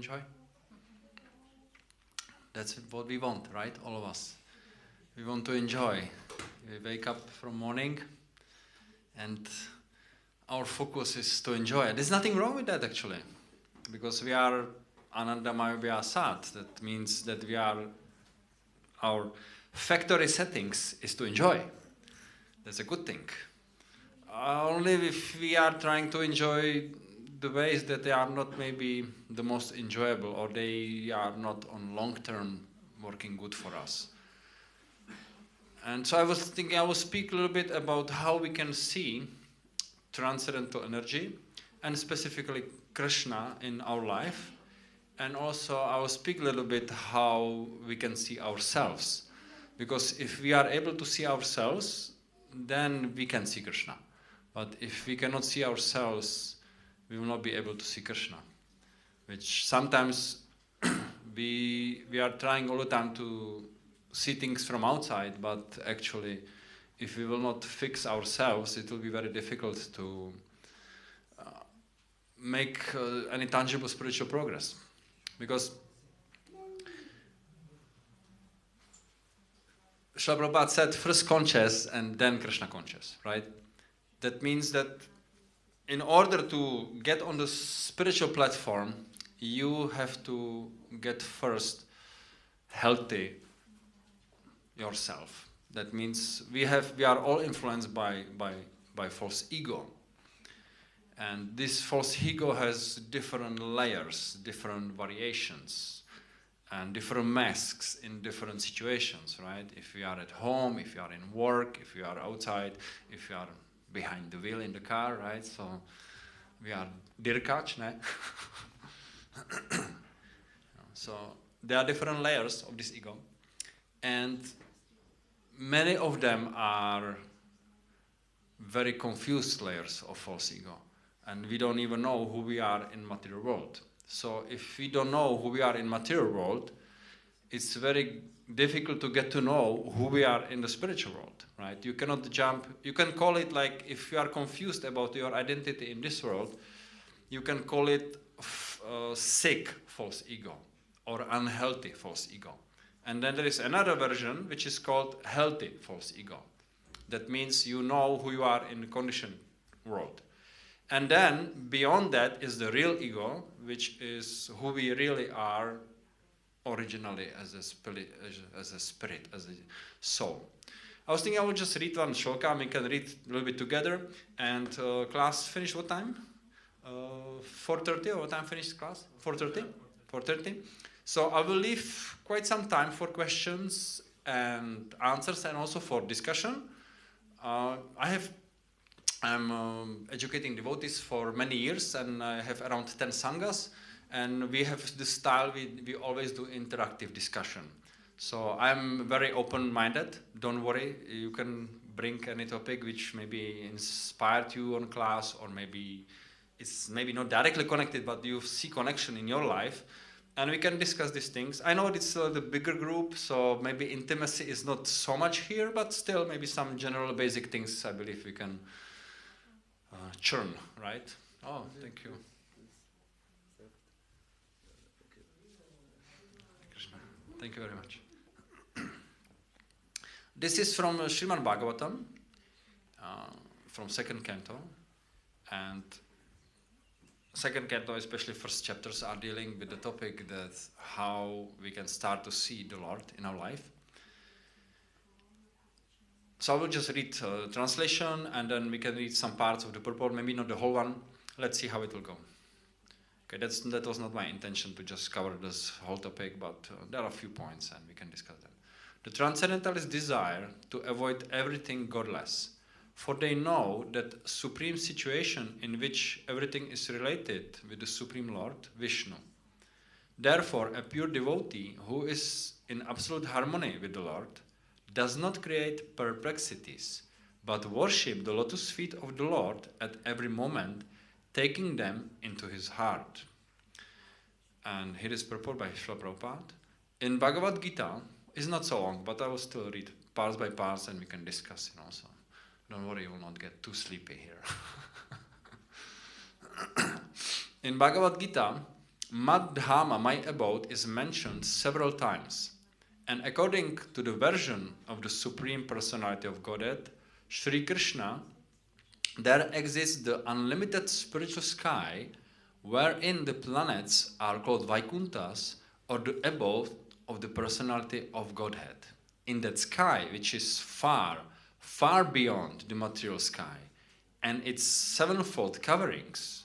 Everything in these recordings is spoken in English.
enjoy? That's what we want, right? All of us. We want to enjoy. We wake up from morning and our focus is to enjoy. There's nothing wrong with that actually. Because we are Anandamaya, we are Sat. That means that our factory settings is to enjoy. That's a good thing. Only if we are trying to enjoy the ways that they are not maybe the most enjoyable or they are not on long term working good for us. And so I was thinking I will speak a little bit about how we can see transcendental energy and specifically Krishna in our life. And also I will speak a little bit how we can see ourselves. Because if we are able to see ourselves, then we can see Krishna. But if we cannot see ourselves, we will not be able to see Krishna. Which sometimes we are trying all the time to see things from outside, but actually if we will not fix ourselves, it will be very difficult to make any tangible spiritual progress. Because Srila Prabhupada said first conscious and then Krishna conscious, right? That means that in order to get on the spiritual platform, you have to get first healthy yourself. That means we are all influenced by false ego. And this false ego has different layers, different variations, and different masks in different situations, right? If we are at home, if you are in work, if you are outside, if you are behind the wheel in the car, right? So we are dirkach, ne? So there are different layers of this ego, and many of them are very confused layers of false ego, and we don't even know who we are in material world. So if we don't know who we are in material world, it's very difficult to get to know who we are in the spiritual world, right? You cannot jump, you can call it like, if you are confused about your identity in this world, you can call it sick false ego or unhealthy false ego. And then there is another version which is called healthy false ego. That means you know who you are in the conditioned world. And then beyond that is the real ego, which is who we really are originally as a spirit, as a soul. I was thinking I would just read one shloka and we can read a little bit together. And class finished what time? 4:30 or what time finished class? 4:30? 4:30. So I will leave quite some time for questions and answers and also for discussion. I'm educating devotees for many years and I have around 10 sanghas, and we have this style, we always do interactive discussion. So I'm very open-minded, don't worry, you can bring any topic which maybe inspired you on class, or maybe it's maybe not directly connected but you see connection in your life, and we can discuss these things. I know it's the bigger group, so maybe intimacy is not so much here, but still maybe some general basic things I believe we can churn, right? Oh, thank you. Krishna. Thank you very much. This is from Srimad Bhagavatam, from second canto, and second canto, especially first chapters, are dealing with the topic that how we can start to see the Lord in our life. So I will just read translation and then we can read some parts of the purport, maybe not the whole one. Let's see how it will go. Okay, that was not my intention to just cover this whole topic, but there are a few points and we can discuss them. The transcendentalists desire to avoid everything godless, for they know that supreme situation in which everything is related with the Supreme Lord, Vishnu. Therefore, a pure devotee who is in absolute harmony with the Lord does not create perplexities, but worship the lotus feet of the Lord at every moment, taking them into his heart. And here is purport by Srila Prabhupada. In Bhagavad Gita, it's not so long, but I will still read parts by parts and we can discuss it also. Don't worry, you will not get too sleepy here. In Bhagavad Gita, Madhama, my abode, is mentioned several times. And according to the version of the Supreme Personality of Godhead, Sri Krishna, there exists the unlimited spiritual sky wherein the planets are called Vaikunthas, or the abode of the Personality of Godhead. In that sky, which is far, far beyond the material sky and its sevenfold coverings,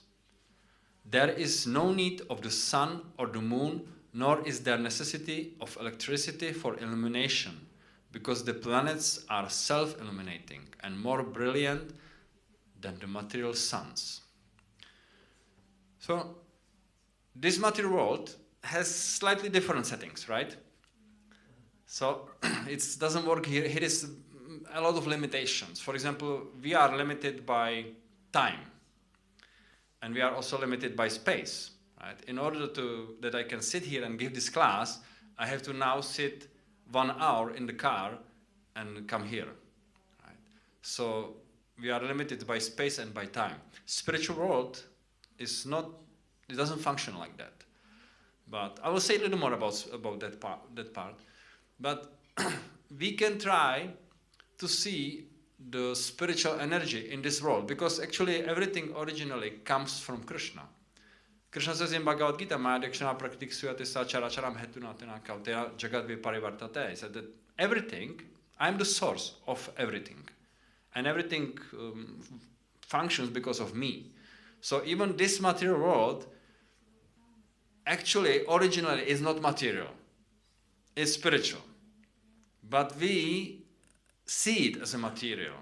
there is no need of the sun or the moon, nor is there necessity of electricity for illumination, because the planets are self-illuminating and more brilliant than the material suns. So, this material world has slightly different settings, right? So, it doesn't work here. Here is a lot of limitations. For example, we are limited by time. And we are also limited by space, right? In order that I can sit here and give this class, I have to now sit 1 hour in the car and come here, right? So we are limited by space and by time. Spiritual world is not, it doesn't function like that. But I will say a little more about that part. But we can try to see the spiritual energy in this world, because actually everything originally comes from Krishna. Krishna says in Bhagavad Gita, Maya Dakshana Praktik Suyate Sacharacharam Hetuna Tena Kauteya Jagadvi Parivartate. He said that everything, I'm the source of everything. And everything functions because of me. So even this material world actually originally is not material. It's spiritual. But we see it as a material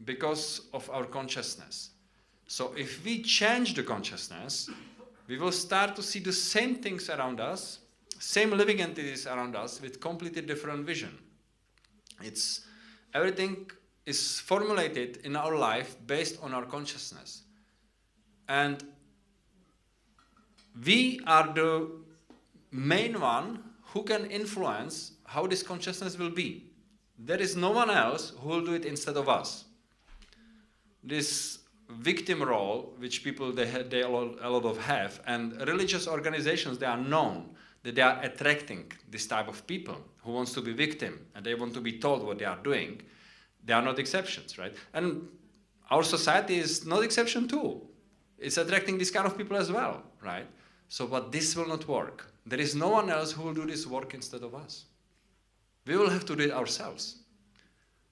because of our consciousness. So if we change the consciousness, we will start to see the same things around us, same living entities around us with completely different vision. Everything is formulated in our life based on our consciousness. And we are the main one who can influence how this consciousness will be. There is no one else who will do it instead of us. This victim role, which people they a lot of have, and religious organizations, they are known that they are attracting this type of people who wants to be victim and they want to be told what they are doing. They are not exceptions, right? And our society is not exception too. It's attracting this kind of people as well, right? So, but this will not work. There is no one else who will do this work instead of us. We will have to do it ourselves.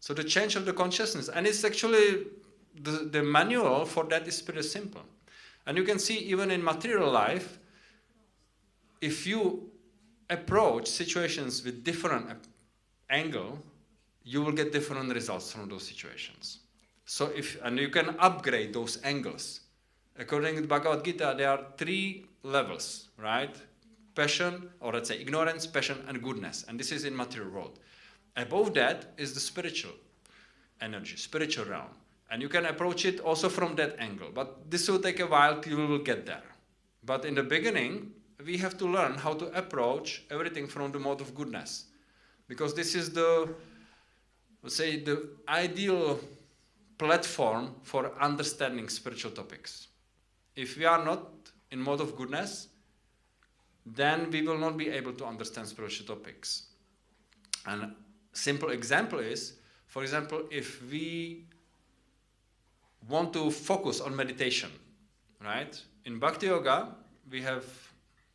So the change of the consciousness, and it's actually the manual for that is pretty simple. And you can see even in material life, if you approach situations with different angle, you will get different results from those situations. So and you can upgrade those angles. According to Bhagavad Gita, there are 3 levels, right? Passion, or let's say ignorance, passion, and goodness. And this is in material world. Above that is the spiritual energy, spiritual realm. And you can approach it also from that angle. But this will take a while till you will get there. But in the beginning, we have to learn how to approach everything from the mode of goodness. Because this is the, let's say, the ideal platform for understanding spiritual topics. If we are not in mode of goodness, then we will not be able to understand spiritual topics. And a simple example is, for example, if we want to focus on meditation, right? In Bhakti Yoga, we have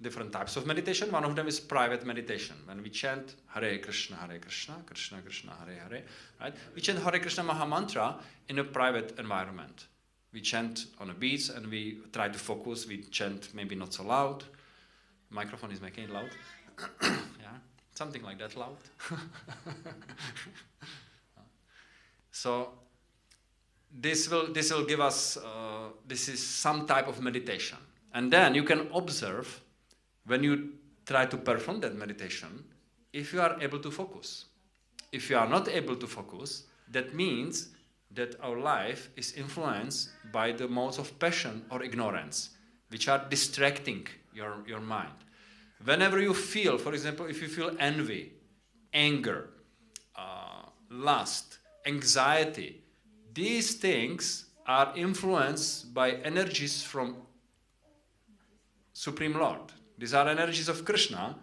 different types of meditation. One of them is private meditation. When we chant Hare Krišna, Krishna Krishna, Hare Hare, right? We chant Hare Krišna Maha Mantra in a private environment. We chant on a beach and we try to focus. We chant maybe not so loud. Microphone is making it loud. Yeah, something like that loud. So this will give us, this is some type of meditation. And then you can observe when you try to perform that meditation, if you are able to focus. If you are not able to focus, that means that our life is influenced by the modes of passion or ignorance, which are distracting your mind. Whenever you feel, for example, if you feel envy, anger, lust, anxiety, these things are influenced by energies from Supreme Lord, These are energies of Krishna,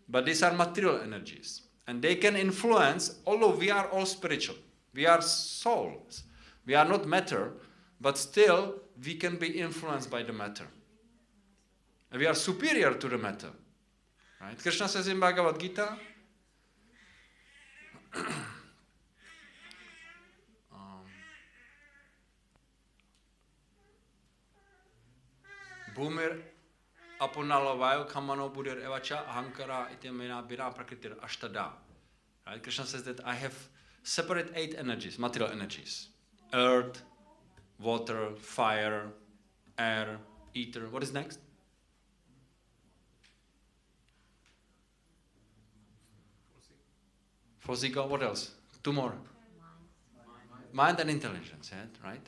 but these are material energies. And they can influence, although we are all spiritual. We are souls. We are not matter, but still we can be influenced by the matter. And we are superior to the matter. Right? Krishna says in Bhagavad Gita, Bhumir apunalavayo kamano buddhir evacha ahankara itemena bina prakritir ashtada. Right? Krishna says that I have separate 8 energies, material energies. Earth, water, fire, air, ether. What is next? Fosika, what else? 2 more. Mind and intelligence, right?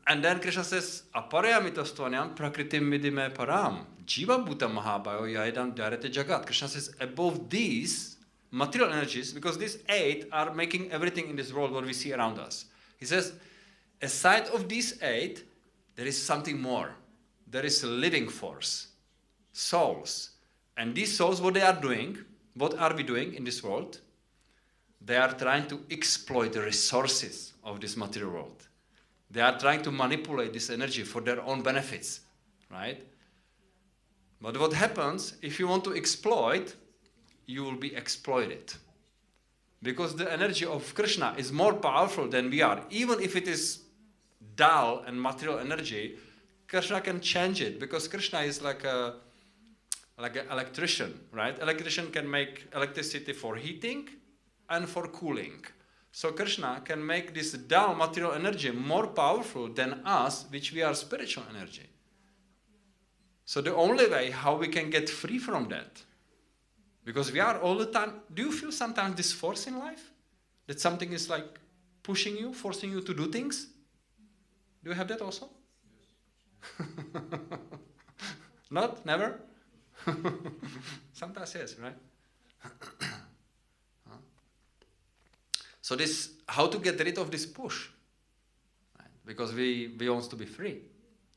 And then Krishna says, Aparayamitastvanyam prakritim vidime param. Jiva bhuta mahabhayo yayadam dhyarete jagat. Krishna says, above these material energies, because these 8 are making everything in this world what we see around us. He says, aside of these 8, there is something more. There is a living force. Souls. And these souls, what they are doing, what are we doing in this world? They are trying to exploit the resources of this material world. They are trying to manipulate this energy for their own benefits, right? But what happens, if you want to exploit, you will be exploited. Because the energy of Krishna is more powerful than we are. Even if it is dull and material energy, Krishna can change it. Because Krishna is like an electrician, right? Electrician can make electricity for heating and for cooling. So Krishna can make this dull material energy more powerful than us, which we are spiritual energy. So the only way how we can get free from that, because we are all the time, do you feel sometimes this force in life? That something is like pushing you, forcing you to do things? Do you have that also? Not? Never? Sometimes yes, right? So this, how to get rid of this push? Right? Because we want to be free.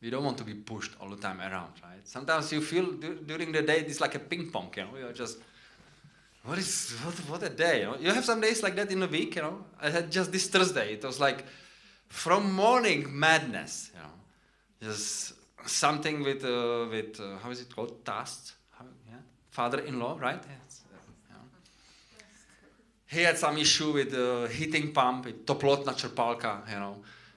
We don't want to be pushed all the time around, right? Sometimes you feel during the day it's like a ping pong, You're just, what a day, You have some days like that in a week, I had just this Thursday. It was like from morning madness, Just something with how is it called? Tasks, father-in-law, right? He had some issue with the heating pump, with toplotna čerpalka,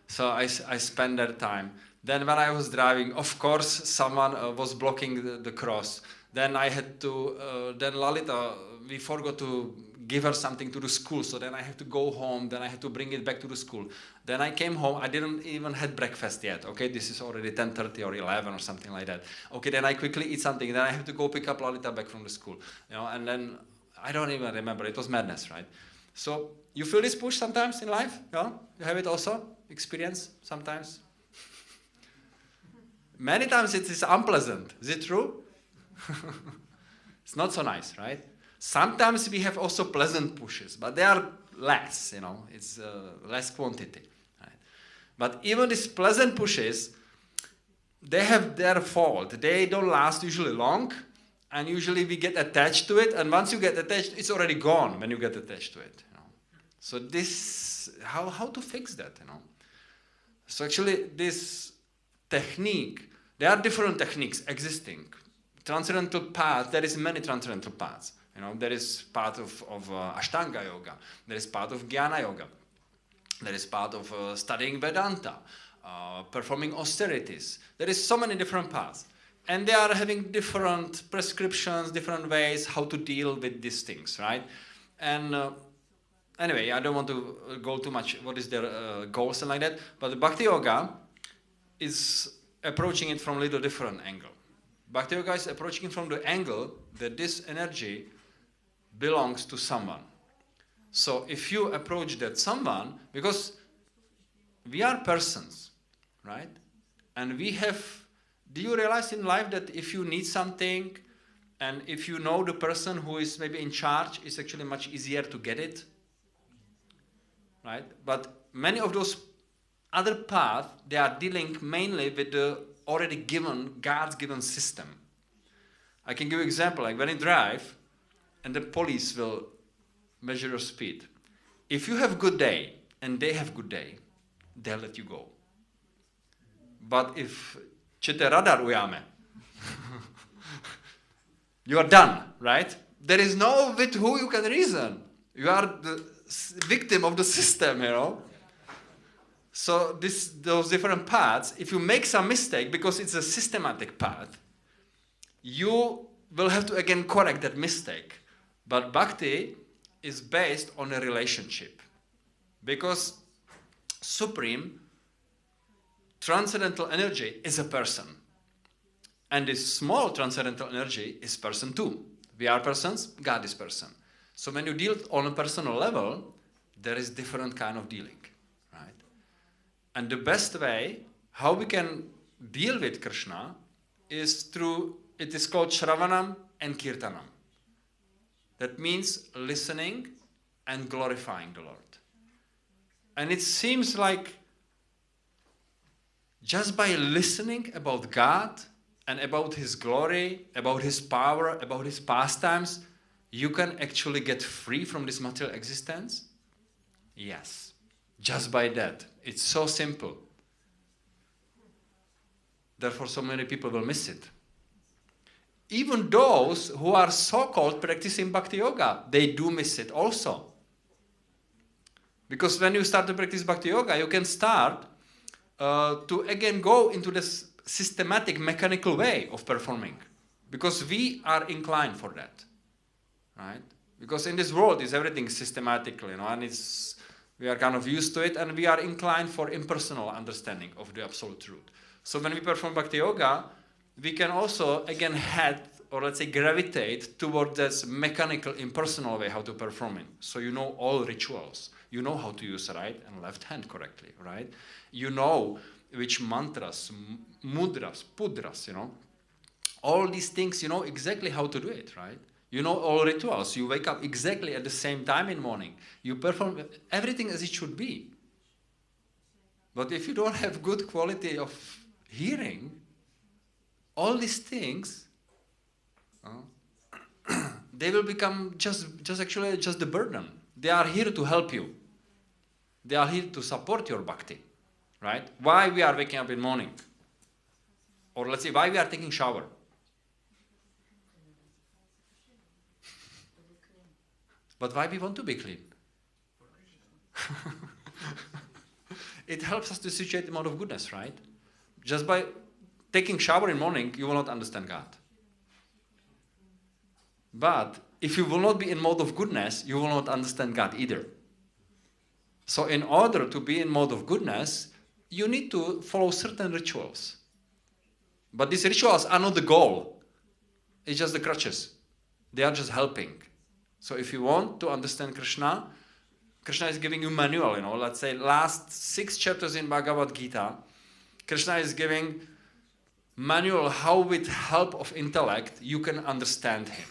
So I spent that time. Then when I was driving, of course, someone was blocking the cross. Then I had to, then Lalita, we forgot to give her something to the school. So then I had to go home. Then I had to bring it back to the school. Then I came home. I didn't even had breakfast yet. Okay, this is already 10:30 or 11 or something like that. Okay, then I quickly eat something. Then I have to go pick up Lalita back from the school. And then I don't even remember. It was madness, right? So you feel this push sometimes in life? You have it also? Experience sometimes? Many times it is unpleasant. Is it true? It's not so nice, right? Sometimes we have also pleasant pushes, but they are less, It's less quantity, right? But even these pleasant pushes, they have their fault. They don't last usually long. And usually we get attached to it, and once you get attached, it's already gone when you get attached to it. So this, how to fix that? So actually, this technique, there are different techniques existing. Transcendental path, there is many transcendental paths. There is part of Ashtanga yoga. There is part of Jnana yoga. There is part of studying Vedanta, performing austerities. There is so many different paths. And they are having different prescriptions, different ways how to deal with these things, right? And anyway, I don't want to go too much what is their goals and like that, but the Bhakti Yoga is approaching it from a little different angle. Bhakti Yoga is approaching it from the angle that this energy belongs to someone. So if you approach that someone, because we are persons, right? And we have, do you realize in life that if you need something and if you know the person who is maybe in charge, it's actually much easier to get it, right? But many of those other paths, they are dealing mainly with the already given, God's given system. I can give you an example, like when you drive and the police will measure your speed. If you have good day and they have good day, they'll let you go. But if čete radar ujame, you are done, right? There is no with who you can reason. You are the victim of the system, you know. So those different paths, if you make some mistake, because it's a systematic path, you will have to again correct that mistake. But bhakti is based on a relationship. Because supreme, transcendental energy is a person. And this small transcendental energy is person too. We are persons, God is person. So when you deal on a personal level, there is different kind of dealing, right? And the best way how we can deal with Krishna is through, it is called Shravanam and Kirtanam. That means listening and glorifying the Lord. And it seems like just by listening about God and about His glory, about His power, about His pastimes, you can actually get free from this material existence? Yes. Just by that. It's so simple. Therefore, so many people will miss it. Even those who are so-called practicing Bhakti Yoga, they do miss it also. Because when you start to practice Bhakti Yoga, you can start to again go into this systematic, mechanical way of performing. Because we are inclined for that. Right? Because in this world is everything systematical, you know, and we are kind of used to it, and we are inclined for impersonal understanding of the absolute truth. So when we perform Bhakti Yoga, we can also again head, or let's say gravitate toward this mechanical, impersonal way how to perform it. So you know all rituals. You know how to use right and left hand correctly, right? You know which mantras, mudras, pudras, you know. All these things, you know exactly how to do it, right? You know all rituals. You wake up exactly at the same time in the morning. You perform everything as it should be. But if you don't have good quality of hearing, all these things, they will become just the burden. They are here to help you. They are here to support your bhakti, right? Why we are waking up in the morning? Or let's say, why we are taking shower? But why we want to be clean? It helps us to situate the mode of goodness, right? Just by taking shower in the morning, you will not understand God. But if you will not be in mode of goodness, you will not understand God either. So in order to be in mode of goodness, you need to follow certain rituals. But these rituals are not the goal. It's just the crutches. They are just helping. So if you want to understand Krishna, Krishna is giving you manual, you know, let's say last 6 chapters in Bhagavad Gita, Krishna is giving manual how with help of intellect you can understand him.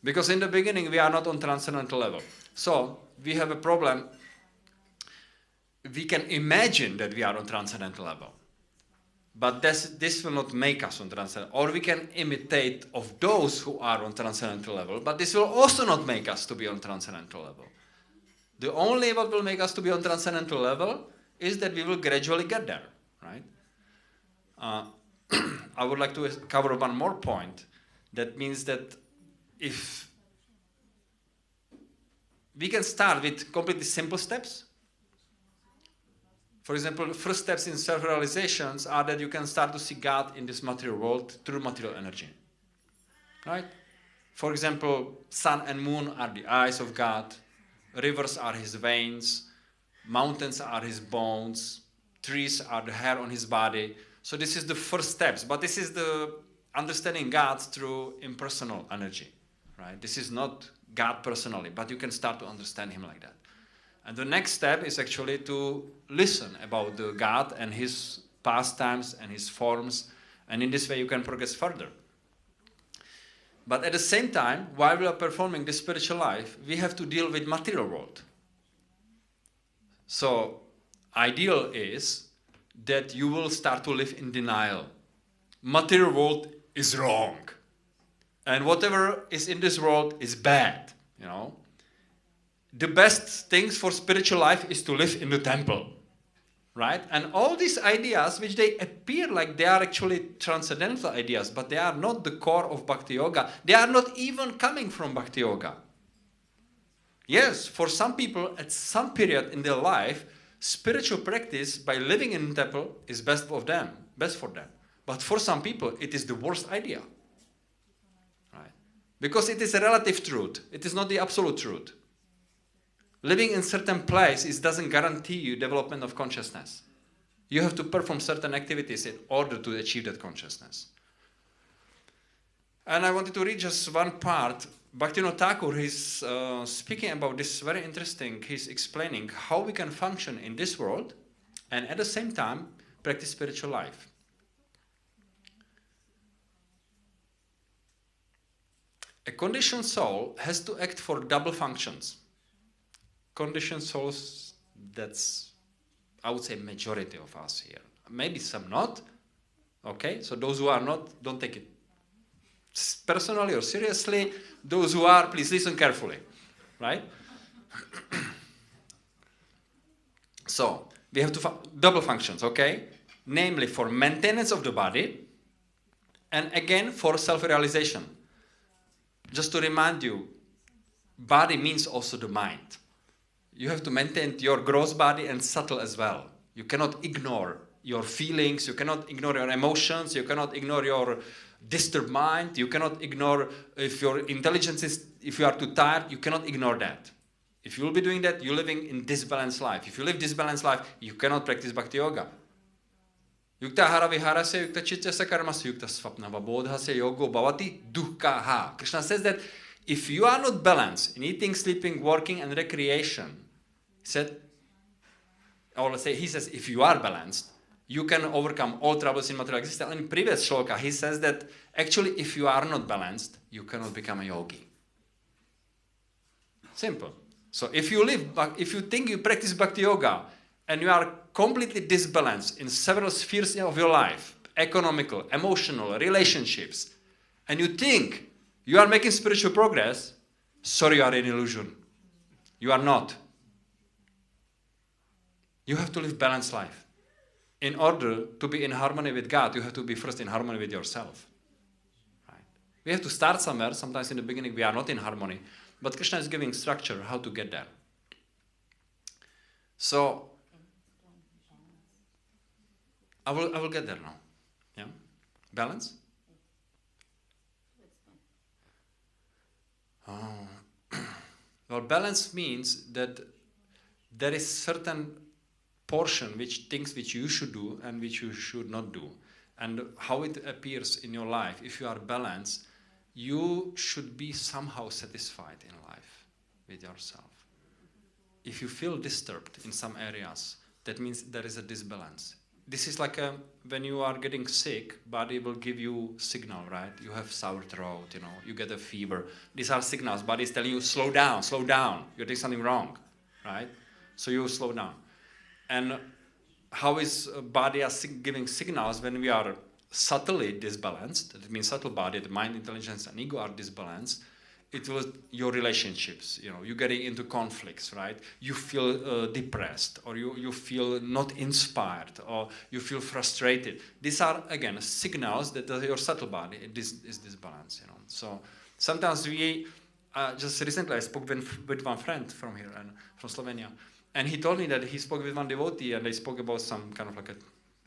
Because in the beginning we are not on transcendental level. So we have a problem. We can imagine that we are on transcendental level. But this will not make us on transcendental. Or we can imitate of those who are on transcendental level. But this will also not make us to be on transcendental level. The only what will make us to be on transcendental level is that we will gradually get there. Right? I would like to cover one more point. That means that if we can start with completely simple steps. For example, the first steps in self-realizations are that you can start to see God in this material world through material energy. Right? For example, sun and moon are the eyes of God, rivers are his veins, mountains are his bones, trees are the hair on his body. So this is the first steps, but this is the understanding God through impersonal energy. Right? This is not God personally, but you can start to understand him like that. And the next step is actually to listen about the God and his pastimes and his forms, and in this way you can progress further. But at the same time, while we are performing this spiritual life, we have to deal with material world. So, ideal is that you will start to live in denial. Material world is wrong. And whatever is in this world is bad, you know. The best things for spiritual life is to live in the temple, right? And all these ideas, which they appear like they are actually transcendental ideas, but they are not the core of Bhakti Yoga. They are not even coming from Bhakti Yoga. Yes, for some people, at some period in their life, spiritual practice by living in the temple is best for them. But for some people, it is the worst idea, right? Because it is a relative truth. It is not the absolute truth. Living in certain place doesn't guarantee you development of consciousness. You have to perform certain activities in order to achieve that consciousness. And I wanted to read just one part. Bhaktivinoda Thakur is speaking about this very interesting. He's explaining how we can function in this world and at the same time practice spiritual life. A conditioned soul has to act for double functions. Conditioned souls, that's, I would say, majority of us here. Maybe some not. Okay, so those who are not, don't take it personally or seriously. Those who are, please listen carefully, right? So, we have double functions, okay? Namely, for maintenance of the body, and again, for self-realization. Just to remind you, body means also the mind. You have to maintain your gross body and subtle as well. You cannot ignore your feelings, you cannot ignore your emotions, you cannot ignore your disturbed mind, you cannot ignore if your intelligence is, if you are too tired, you cannot ignore that. If you will be doing that, you're living in disbalanced life. If you live disbalanced life, you cannot practice Bhakti Yoga. Yukta hara viharasya, yukta chittasa karmasya, yukta svapnava bodhasya yogo bhavati dukkha. Krishna says that if you are not balanced in eating, sleeping, working, and recreation, he said, or let's say, he says, if you are balanced, you can overcome all troubles in material existence. In previous shloka, he says that actually, if you are not balanced, you cannot become a yogi. Simple. So if you think you practice Bhakti Yoga and you are completely disbalanced in several spheres of your life, economical, emotional, relationships, and you think you are making spiritual progress, sorry, you are in illusion. You are not. You have to live balanced life. In order to be in harmony with God, you have to be first in harmony with yourself. Right? We have to start somewhere. Sometimes in the beginning we are not in harmony. But Krishna is giving structure how to get there. So, I will get there now. Yeah? Balance? Oh. Well, balance means that there is certain portion things which you should do and which you should not do. And how it appears in your life, if you are balanced, you should be somehow satisfied in life with yourself. If you feel disturbed in some areas, that means there is a disbalance. This is like when you are getting sick, body will give you signal, right? You have sour throat, you know, you get a fever. These are signals. Body is telling you, slow down, you're doing something wrong, right? So you slow down. And how is body giving signals when we are subtly disbalanced? That means subtle body, the mind, intelligence, and ego are disbalanced. It was your relationships, you know, you're getting into conflicts, right? You feel depressed, or you feel not inspired, or you feel frustrated. These are, again, signals that your subtle body is disbalanced, you know. So sometimes we, just recently I spoke with one friend from here, and from Slovenia, and he told me that he spoke with one devotee, and they spoke about some kind of like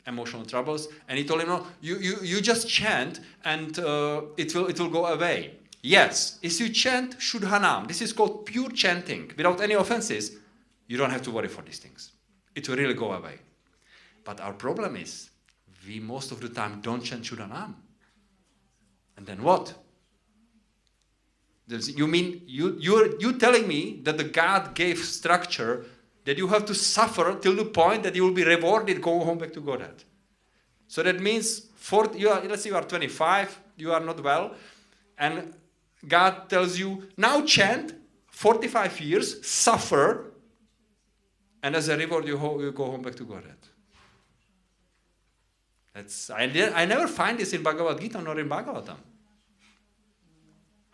emotional troubles, and he told him, no, you just chant, and it will go away. Yes, if you chant Shuddhanam, this is called pure chanting, without any offenses, you don't have to worry for these things. It will really go away. But our problem is, we most of the time don't chant Shuddhanam. And then what? You mean, you're telling me that the God gave structure that you have to suffer till the point that you will be rewarded, go home back to Godhead. So that means, let's say you are 25, you are not well, and God tells you, now chant 45 years, suffer, and as a reward you go home back to Godhead. I never find this in Bhagavad Gita nor in Bhagavatam.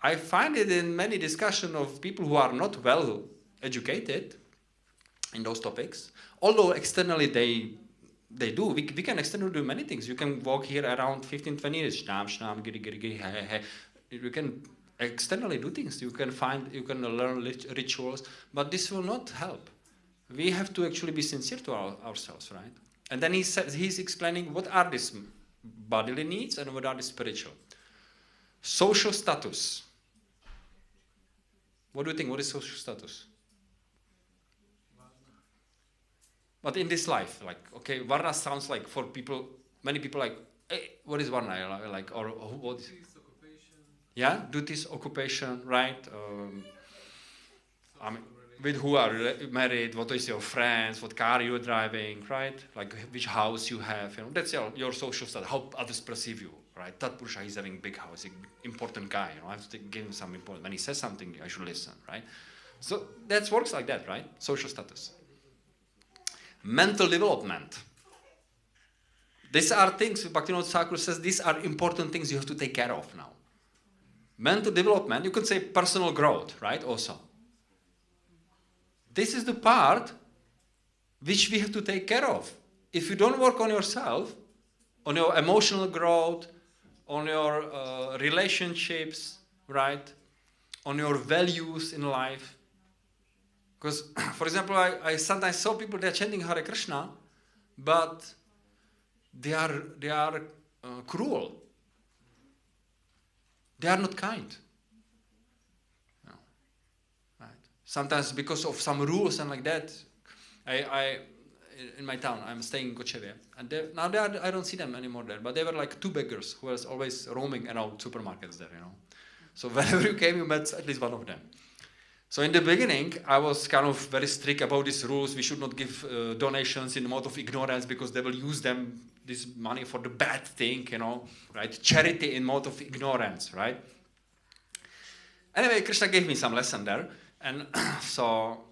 I find it in many discussions of people who are not well educated in those topics, although externally they do. We can externally do many things. You can walk here around 15, 20 years. Shnam, shnam, giri, giri, giri, he, he, he. You can externally do things. You can learn rituals, but this will not help. We have to actually be sincere to ourselves, right? And then he's explaining what are these bodily needs and what are the spiritual. Social status. What do you think? What is social status? But in this life, like, okay, Varna sounds like for people, many people like, hey, what is Varna? Like, or what is? Duties, occupation. Yeah, duties, occupation, right? I mean, with who are married, what is your friends, what car you're driving, right? Like which house you have, you know, that's your social status, how others perceive you, right? That Purusha is having big house, important guy, you know, I have to give him some important, when he says something, I should listen, right? So that works like that, right? Social status. Mental development. These are things, Bhaktivinoda Thakur says, these are important things you have to take care of now. Mental development, you could say personal growth, right, also. This is the part which we have to take care of. If you don't work on yourself, on your emotional growth, on your relationships, right, on your values in life. Because, for example, I sometimes saw people, they're chanting Hare Krishna, but they are cruel. They are not kind. No. Right. Sometimes because of some rules and like that, in my town, I'm staying in Kocheve, and now I don't see them anymore there, but they were like two beggars who was always roaming around supermarkets there, you know. So whenever you came, you met at least one of them. So in the beginning, I was kind of very strict about these rules. We should not give donations in the mode of ignorance because they will use this money for the bad thing, you know, right? Charity in mode of ignorance, right? Anyway, Krishna gave me some lesson there. And so,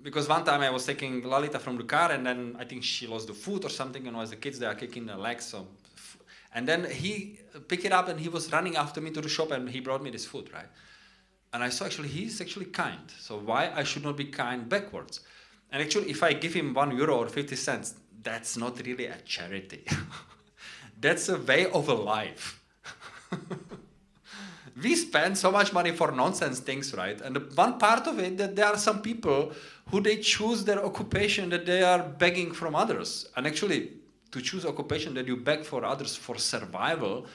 because one time I was taking Lalita from the car and then I think she lost the food or something, and as the kids, they are kicking their legs. So, and then he picked it up and he was running after me to the shop and he brought me this food, right? And I saw actually he's actually kind. So why I should not be kind backwards? And actually, if I give him €1 or 50 cents, that's not really a charity. That's a way of a life. We spend so much money for nonsense things, right? And one part of it, that there are some people who they choose their occupation that they are begging from others. And actually, to choose occupation that you beg for others for survival,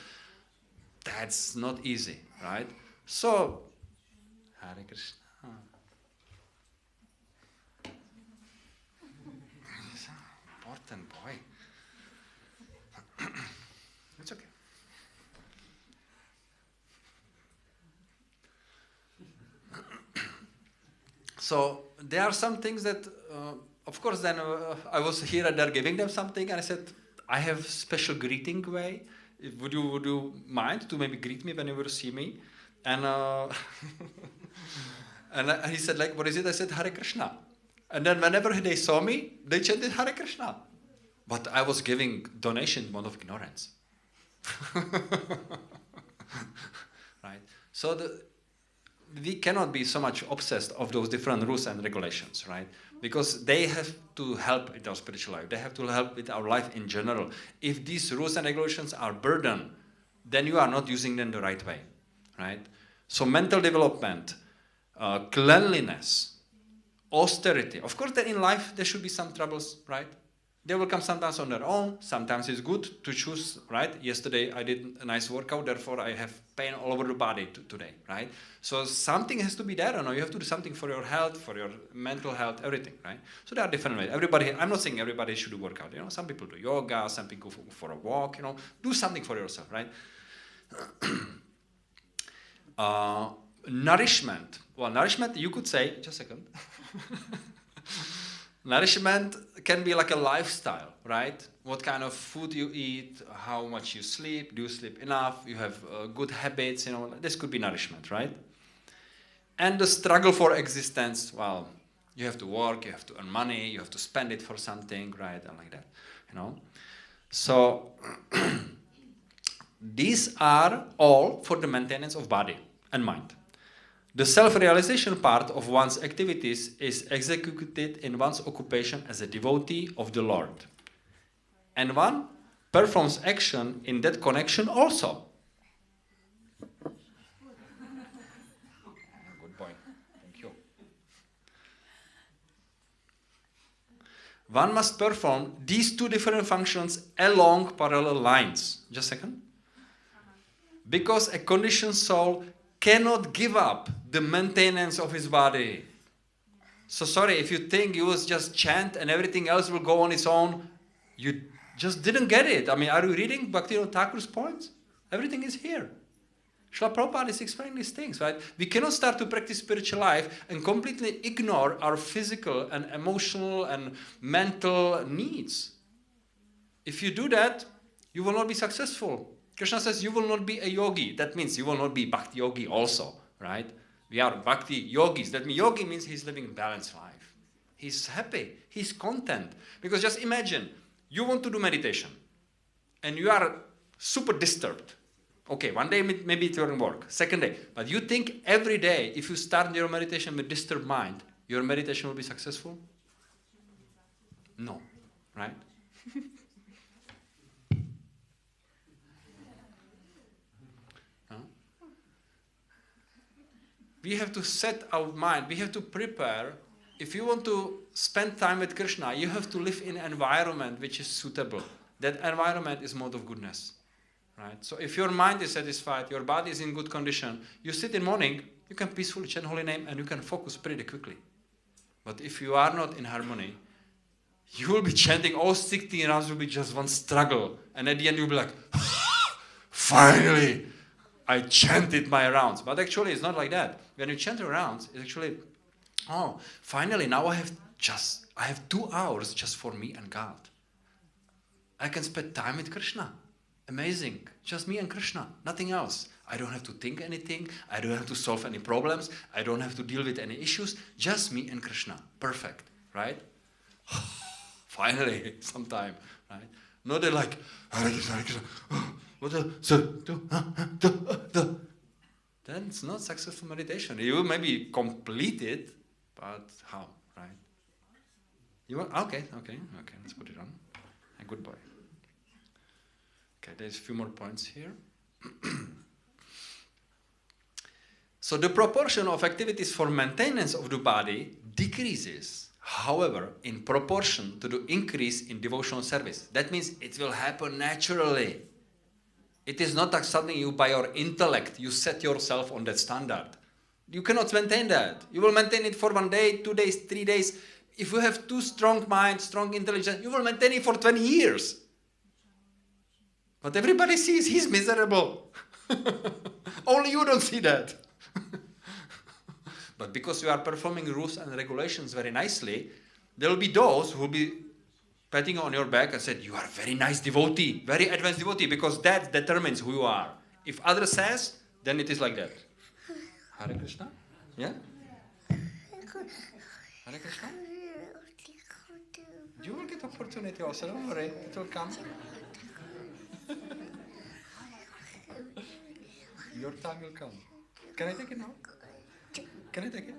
that's not easy, right? So, Hare Krishna. He's an important boy. It's okay. So there are some things that, of course, then I was here and there giving them something, and I said, I have special greeting way. Would you mind to maybe greet me whenever you see me? And and he said, like, what is it? I said, Hare Krishna. And then whenever they saw me, they chanted Hare Krishna. But I was giving donation in mode of ignorance. Right? So we cannot be so much obsessed of those different rules and regulations, right? Because they have to help with our spiritual life. They have to help with our life in general. If these rules and regulations are burden, then you are not using them the right way. Right? So mental development, cleanliness, austerity. Of course, that in life there should be some troubles, right? They will come sometimes on their own. Sometimes it's good to choose, right? Yesterday I did a nice workout, therefore I have pain all over the body today, right? So something has to be there, you know. You have to do something for your health, for your mental health, everything, right? So there are different ways. Everybody, I'm not saying everybody should do workout, you know. Some people do yoga, some people go for a walk, you know. Do something for yourself, right? Nourishment. Well, nourishment, you could say, just a second. Nourishment can be like a lifestyle, right? What kind of food you eat, how much you sleep, do you sleep enough, you have good habits, you know, this could be nourishment, right? And the struggle for existence, well, you have to work, you have to earn money, you have to spend it for something, right? And like that, you know. So, these are all for the maintenance of body. and mind. The self-realization part of one's activities is executed in one's occupation as a devotee of the Lord. And one performs action in that connection also. Good point. Thank you. One must perform these two different functions along parallel lines. Just a second. Because a conditioned soul cannot give up the maintenance of his body. So sorry, if you think you will just chant and everything else will go on its own, you just didn't get it. I mean, are you reading Bhaktivinoda Thakur's points? Everything is here. Srila Prabhupada is explaining these things, right? We cannot start to practice spiritual life and completely ignore our physical and emotional and mental needs. If you do that, you will not be successful. Krishna says you will not be a yogi. That means you will not be bhakti yogi also, right? We are bhakti yogis. That means yogi means he's living a balanced life. He's happy. He's content. Because just imagine, you want to do meditation and you are super disturbed. Okay, one day maybe it won't work. Second day. But you think every day, if you start your meditation with disturbed mind, your meditation will be successful? No, right? We have to set our mind, we have to prepare. If you want to spend time with Krishna, you have to live in an environment which is suitable. That environment is mode of goodness. Right? So if your mind is satisfied, your body is in good condition, you sit in morning, you can peacefully chant holy name and you can focus pretty quickly. But if you are not in harmony, you will be chanting all 16 rounds, will be just one struggle. And at the end you'll be like, finally, I chanted my rounds. But actually it's not like that. When you chant your rounds, it's actually, oh, finally now I have 2 hours just for me and God. I can spend time with Krishna. Amazing. Just me and Krishna. Nothing else. I don't have to think anything. I don't have to solve any problems. I don't have to deal with any issues. Just me and Krishna. Perfect. Right? Finally, sometime. Right? Not they're like, Hare Krišna, Hare Krišna. What the? Then it's not successful meditation. You will maybe complete it, but how? Right? You want? Okay. Let's put it on. A good boy. Okay, there's a few more points here. So the proportion of activities for maintenance of the body decreases, however, in proportion to the increase in devotional service. That means it will happen naturally. It is not like something you, by your intellect, you set yourself on that standard. You cannot maintain that. You will maintain it for 1 day, 2 days, 3 days. If you have too strong mind, strong intelligence, you will maintain it for 20 years. But everybody sees he's miserable. Only you don't see that. But because you are performing rules and regulations very nicely, there will be those who will be patting on your back and said, you are a very nice devotee, very advanced devotee, because that determines who you are. If others says, then it is like that. Hare Krišna? Yeah? Hare Krišna? You will get opportunity also, don't worry, it will come. Your time will come. Can I take it now? Can I take it?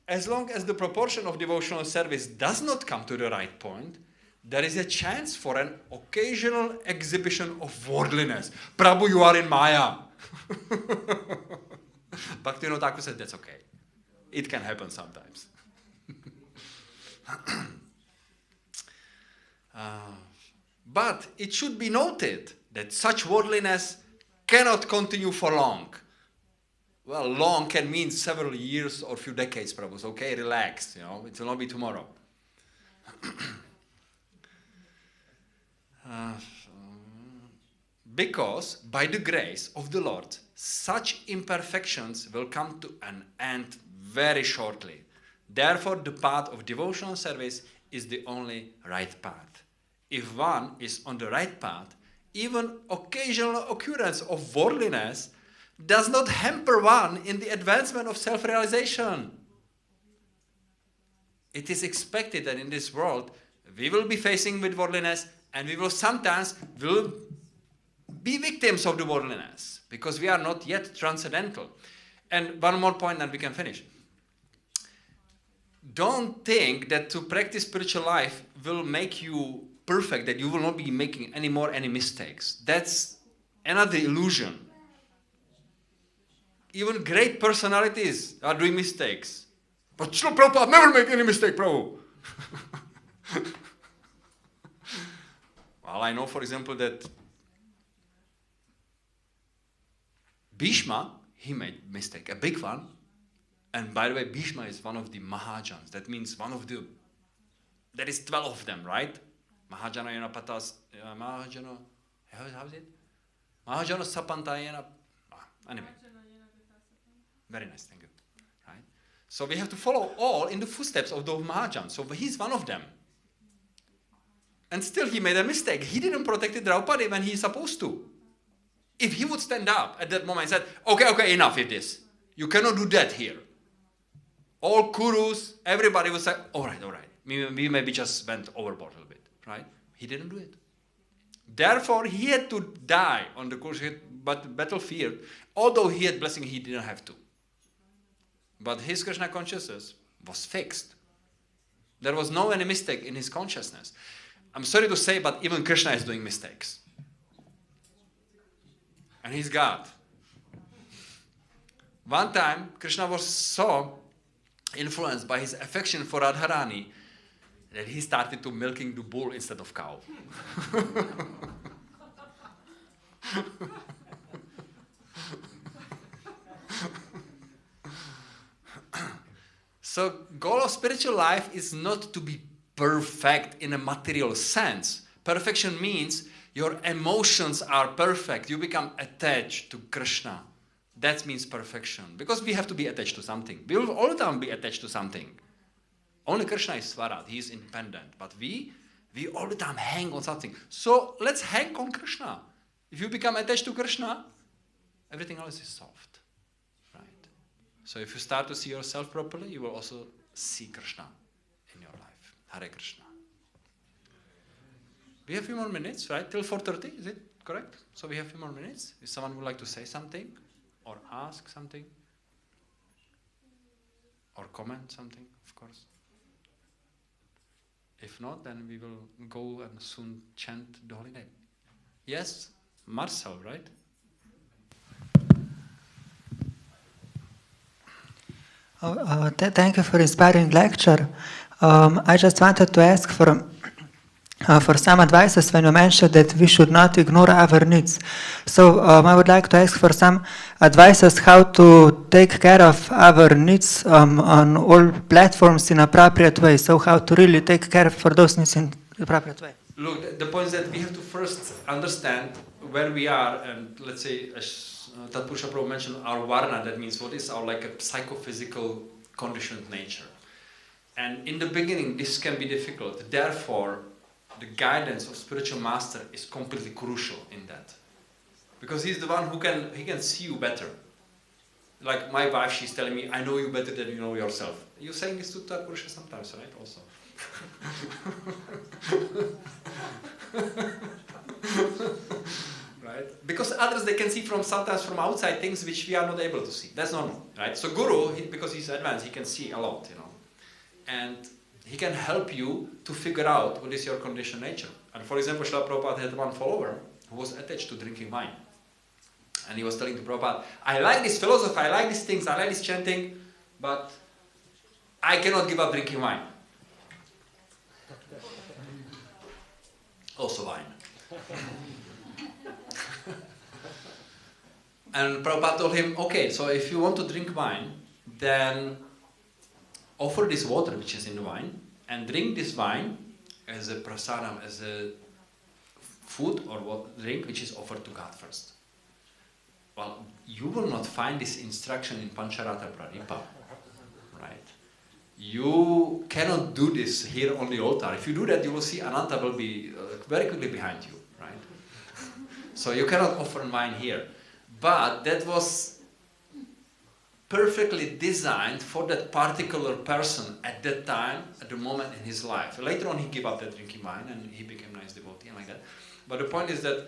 As long as the proportion of devotional service does not come to the right point, there is a chance for an occasional exhibition of worldliness. Prabhu, you are in Maya. Bhaktivinoda Thakur said that's okay. It can happen sometimes. But it should be noted that such worldliness cannot continue for long. Well, long can mean several years or few decades, Prabhu. Okay, relax, it will not be tomorrow. Because by the grace of the Lord, such imperfections will come to an end very shortly. Therefore, the path of devotional service is the only right path. If one is on the right path, even occasional occurrence of worldliness does not hamper one in the advancement of self-realization. It is expected that in this world we will be facing with worldliness And we will sometimes be victims of the worldliness because we are not yet transcendental. And one more point and we can finish. Don't think that to practice spiritual life will make you perfect, that you will not be making any mistakes. That's another illusion. Even great personalities are doing mistakes. But Srila Prabhupada never make any mistake, Prabhu. Well, I know, for example, that Bhishma, he made mistake, a big one. And by the way, Bhishma is one of the Mahajans. That means one of the, there is 12 of them, right? Mahajana Yanapatas, Mahajana, how's it? Mahajana Sapantayana, anyway. Very nice, thank you. Right? So we have to follow all in the footsteps of those Mahajans. So he's one of them. And still he made a mistake. He didn't protect Draupadi when he's supposed to. If he would stand up at that moment and said, okay, enough with this. You cannot do that here. All Kurus, everybody would say, all right. We maybe just went overboard a little bit, right? He didn't do it. Therefore, he had to die on the battlefield. Although he had blessing, he didn't have to. But his Krishna consciousness was fixed. There was no any mistake in his consciousness. I'm sorry to say, but even Krishna is doing mistakes. And he's God. One time, Krishna was so influenced by his affection for Radharani that he started to milking the bull instead of cow. So, goal of spiritual life is not to be perfect in a material sense. Perfection means your emotions are perfect. You become attached to Krishna. That means perfection. Because we have to be attached to something. We will all the time be attached to something. Only Krishna is Swarat. He is independent. But we all the time hang on something. So let's hang on Krishna. If you become attached to Krishna, everything else is soft. Right? So if you start to see yourself properly, you will also see Krishna in your life. Hare Krishna. We have a few more minutes, right? Till 4:30, is it correct? So we have a few more minutes. If someone would like to say something, or ask something, or comment something, of course. If not, then we will go and soon chant the holy name. Yes, Marcel, right? Thank you for inspiring lecture. I just wanted to ask for some advices when you mentioned that we should not ignore our needs. So I would like to ask for some advices how to take care of our needs on all platforms in appropriate way. So how to really take care for those needs in appropriate way. Look, the point is that we have to first understand where we are, and let's say, as Tatpurusha Prabhu mentioned, our varna, that means what is our like a psychophysical conditioned nature. And in the beginning, this can be difficult. Therefore, the guidance of spiritual master is completely crucial in that, because he's the one who can see you better. Like my wife, she's telling me, I know you better than you know yourself. You're saying this to Tatpurusha sometimes, right? Also. Right? Because others, they can see sometimes from outside things which we are not able to see. That's normal, right? So Guru, because he's advanced, he can see a lot, and he can help you to figure out what is your conditioned nature. And for example, Srila Prabhupada had one follower who was attached to drinking wine. And he was telling to Prabhupada, I like this philosophy, I like these things, I like this chanting, but I cannot give up drinking wine. Also wine. And Prabhupada told him, okay, so if you want to drink wine, then offer this water which is in the wine, and drink this wine as a prasadam, as a food or drink which is offered to God first. Well, you will not find this instruction in Pancharatra Pradipa, right? You cannot do this here on the altar. If you do that, you will see Ananta will be very quickly behind you, right? So you cannot offer wine here. But that was perfectly designed for that particular person at that time, at the moment in his life. Later on he gave up that drinking wine and he became a nice devotee and like that. But the point is that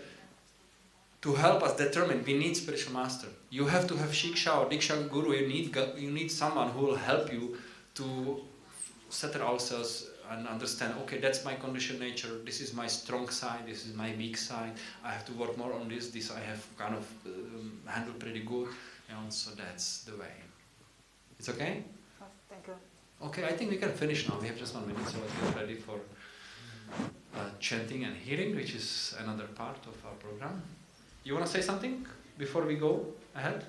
to help us determine, we need spiritual master. You have to have Shiksha or Diksha Guru, you need someone who will help you to settle ourselves and understand, okay, that's my conditioned nature, this is my strong side, this is my weak side, I have to work more on this I have kind of handled pretty good, and so that's the way. It's okay? Oh, thank you. Okay, I think we can finish now, we have just 1 minute, so let's get ready for chanting and hearing, which is another part of our program. You want to say something before we go ahead?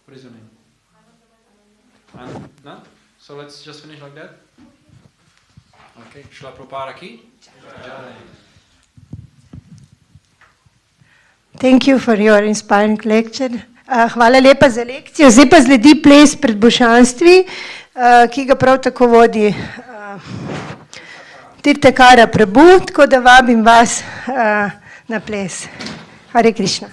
What is your name? No? So let's just finish like that? Okay, Shila Prabhupada ki Jai. Thank you for your inspiring lecture. Hvala lepa za lekcijo. Zdaj pa sledi ples pred božanstvi, ki ga prav tako vodi Tirthakara Prabhu, tako da vabim vas na ples. Hare Krišna.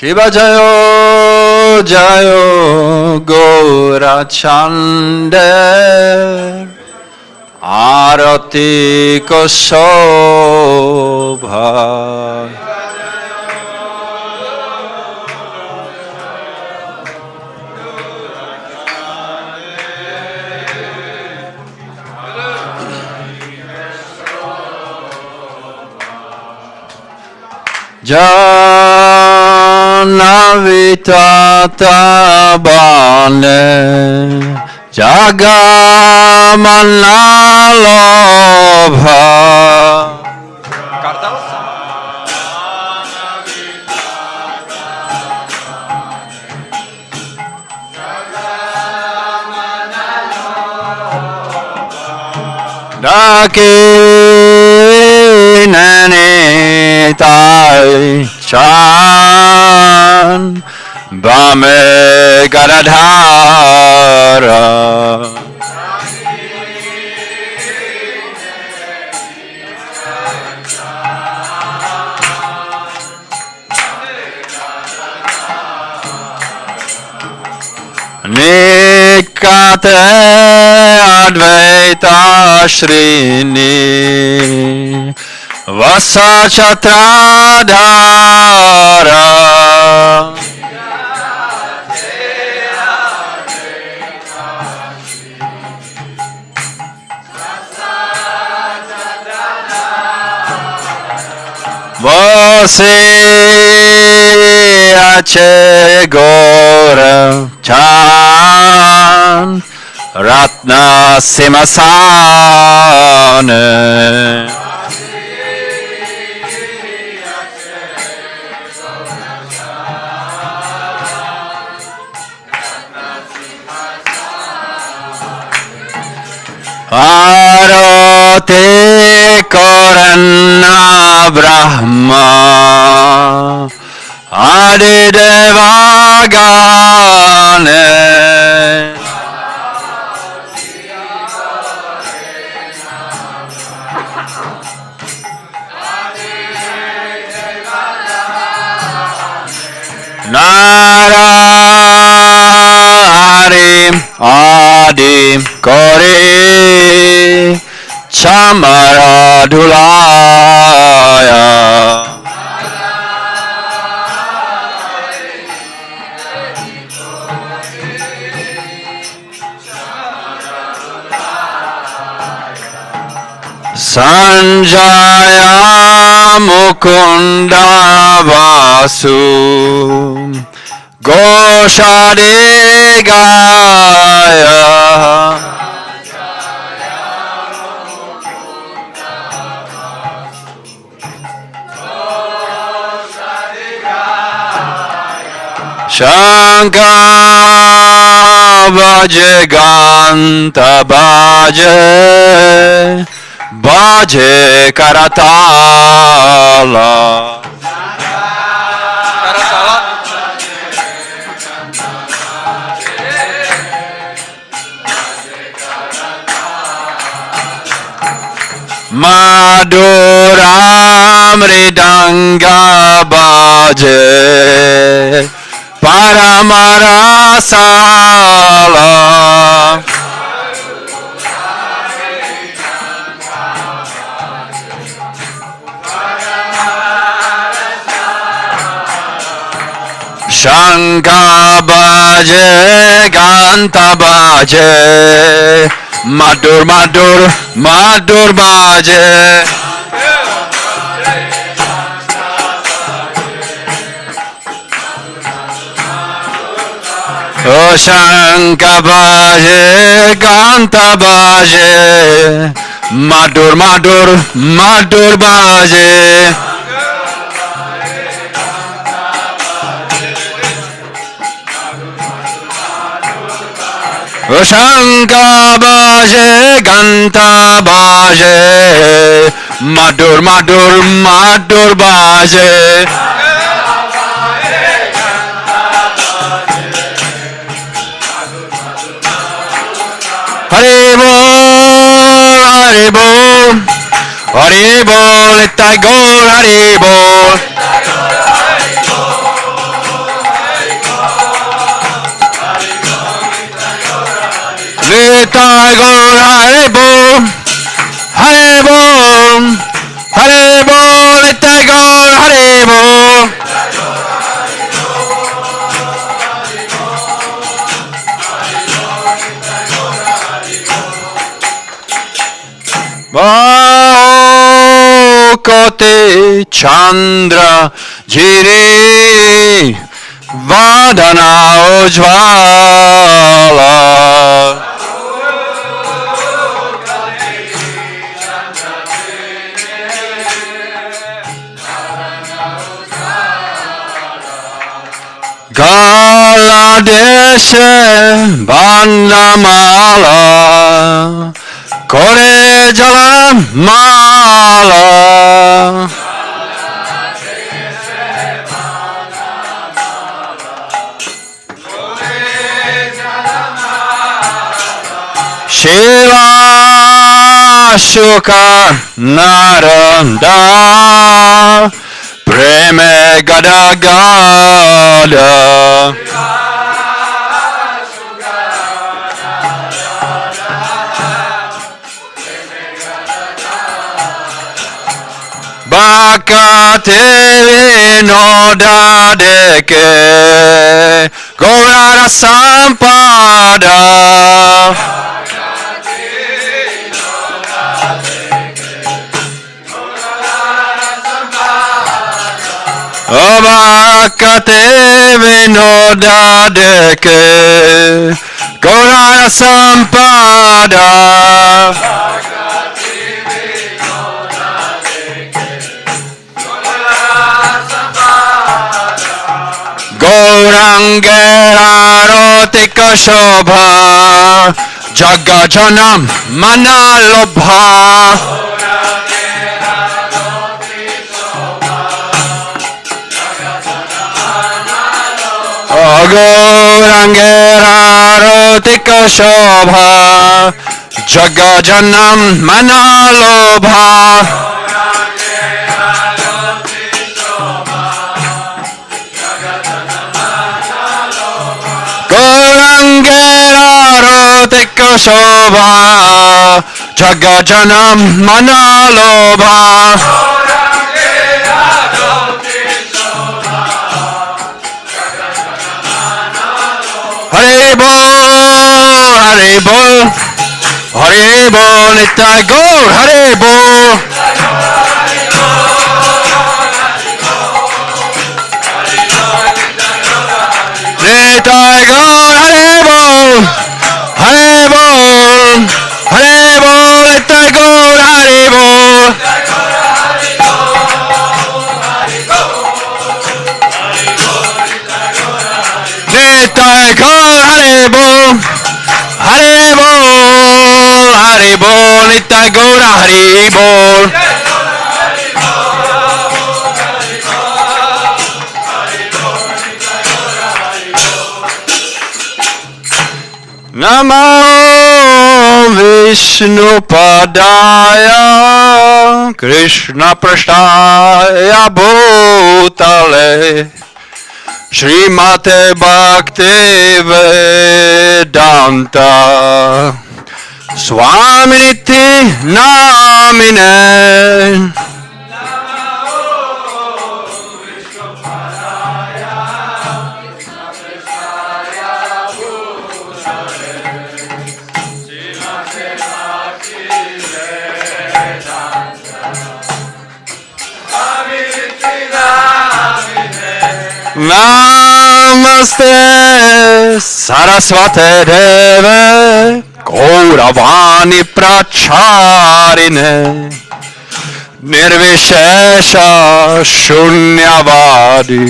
Kiba Jayo Jayo Gora Chande Arati ko Shobha Janavitata Bane Jagamanalobha Dakinani Tai Chan Bame Gadadhara Nikate Advaita Shrini Vasachatradhara Vase Ache Gora Chan Ratna Simasane Arati Korana Brahma Adidevagane Narari Adi Kori Chamaradulaya Sanjaya Mukunda Vasu Goshadigaya Shankha Bhaje Ganta Bhaje Bhaje Karatala Madhura Mridanga Bhaje Paramarasala Shankha Bhaje Ganta Bhaje Madhur Madhur Madhur Bhaje O Shankha Bhaje Ganta Bhaje Madhur Madhur Madhur Bhaje O Shankha Bhaje Ganta Bhaje Madhur Madhur Madhur Bhaje Hare Bol Hare Bol Hare Bol Nitai Gaur Hare Bol Nitai Gaur Hare Bol Hare Bol Hare Bol Nitai Gaur Hare Bol Kote Chandra Jiri Vadana Ujvala Gala Deshe Bandamala Kore Jala Mala Shiva Shuka Naranda Preme Gada Gada Bakate Vinoda Deke Gaurara Sampada Bakate Vinoda Deke Gaurara Sampada Gaurangera Rotika Shobha Jagajanam Manalobha Agorangera Rotika Shobha Jagajanam Manalobha Gorangera Shobha Jagajanam Manalobha Hare Bol Hare Bol Nitai Gaur Hare Bol Nitai Gaur Hare Bol Hare Bol Hare Bol Nitai Gaur Hare Bol Nitai Gaur Hare Bol Hare Bol Hare Bol Nitai Gaur Hare Bol Namo Vishnu Padaya Krishna Prasthaya Bhutale Srimate Bhakti Vedanta Swaminiti Namine Namaste Saraswate Deve Gauravani Pracharine Nirvishesha Shunyavadi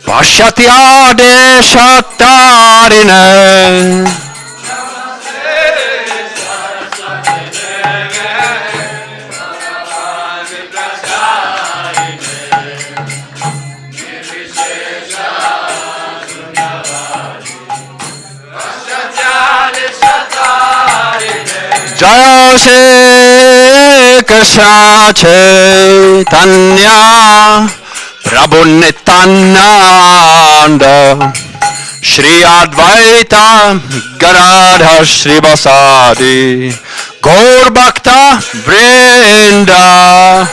Pashatyade Shatarine Jaya Shri Krishna Chaitanya Prabhu Nityananda Shri Advaita Gadadhar Shri Vasadi Gaur Bhakta Vrinda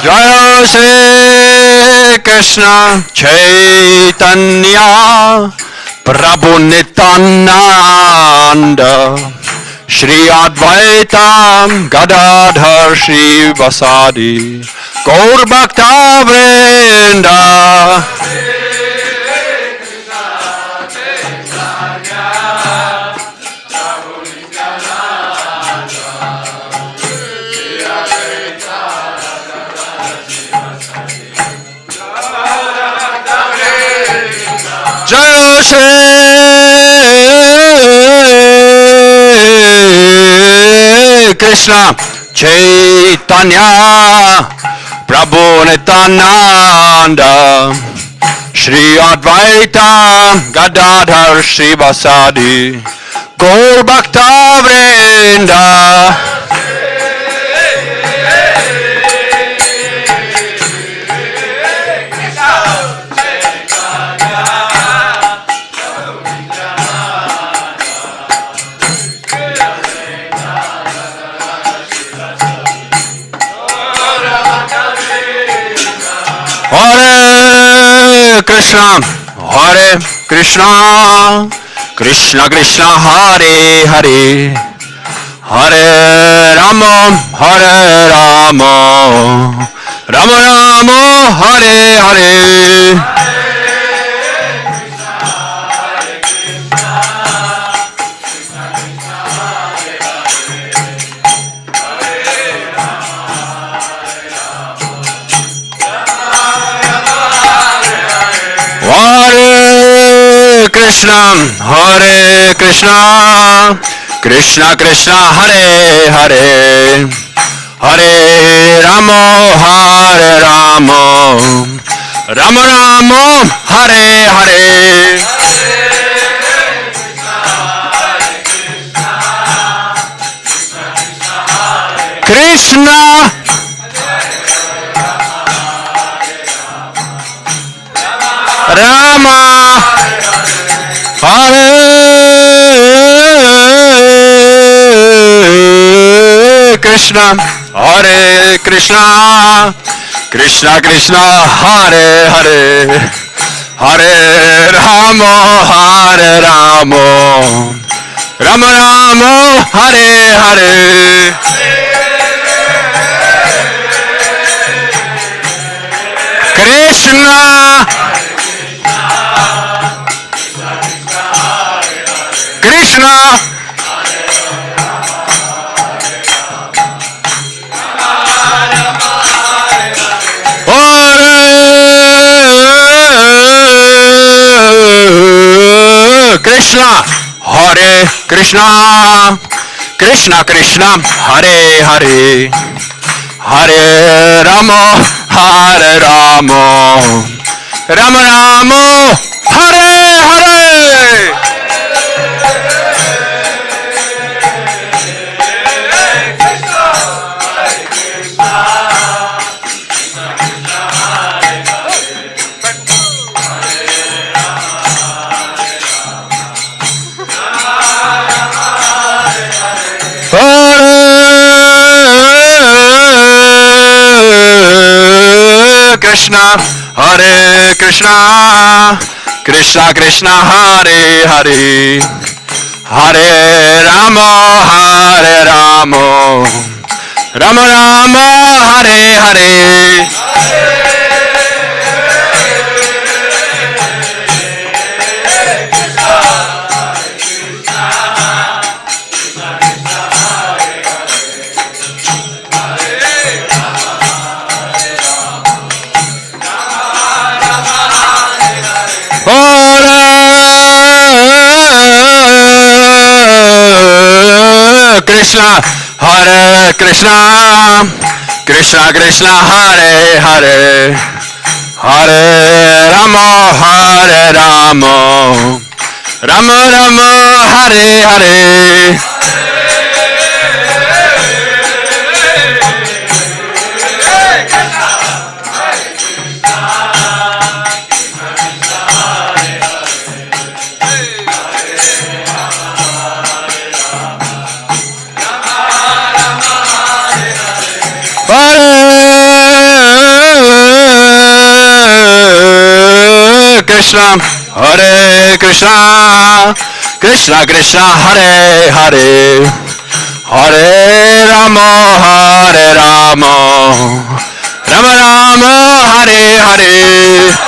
Jaya Shri Krishna Chaitanya Prabhu Nityananda Shri Advaita Gadadhar Shri Vasadi Gaur Bhakta Vrinda Jaya Shri Krishna Chaitanya Prabhu Nityananda Shri Advaita Gadadhar Shri Vasadi Gaur Bhakta Vrinda Hare Krishna, Krishna Krishna, Hare Hare, Hare Rama, Rama Rama, Hare Hare. Krishna, Hare Krishna, Krishna Krishna, Hare Hare, Hare Rama, Hare Rama, Rama Rama, Hare Hare. Krishna, Rama, Hare Krishna, Hare Krishna, Krishna Krishna, Hare Hare, Hare Rama, Hare Rama, Rama Rama, Hare Hare. Krishna, Krishna, Krishna, Hare Krishna, Krishna Krishna, Hare Hare, Hare Rama, Hare Rama, Rama Rama, Hare Hare. Krishna, Hare Krishna, Krishna Krishna, Hare Hare, Hare Rama, Hare Rama, Rama Rama, Hare Hare. Krishna, Hare Krishna, Krishna Krishna, Hare Hare, Hare Rama, Hare Rama, Rama Rama, Hare Hare. Krishna, Hare Krishna, Krishna Krishna, Hare Hare, Hare Rama, Hare Rama, Rama Rama, Hare Hare.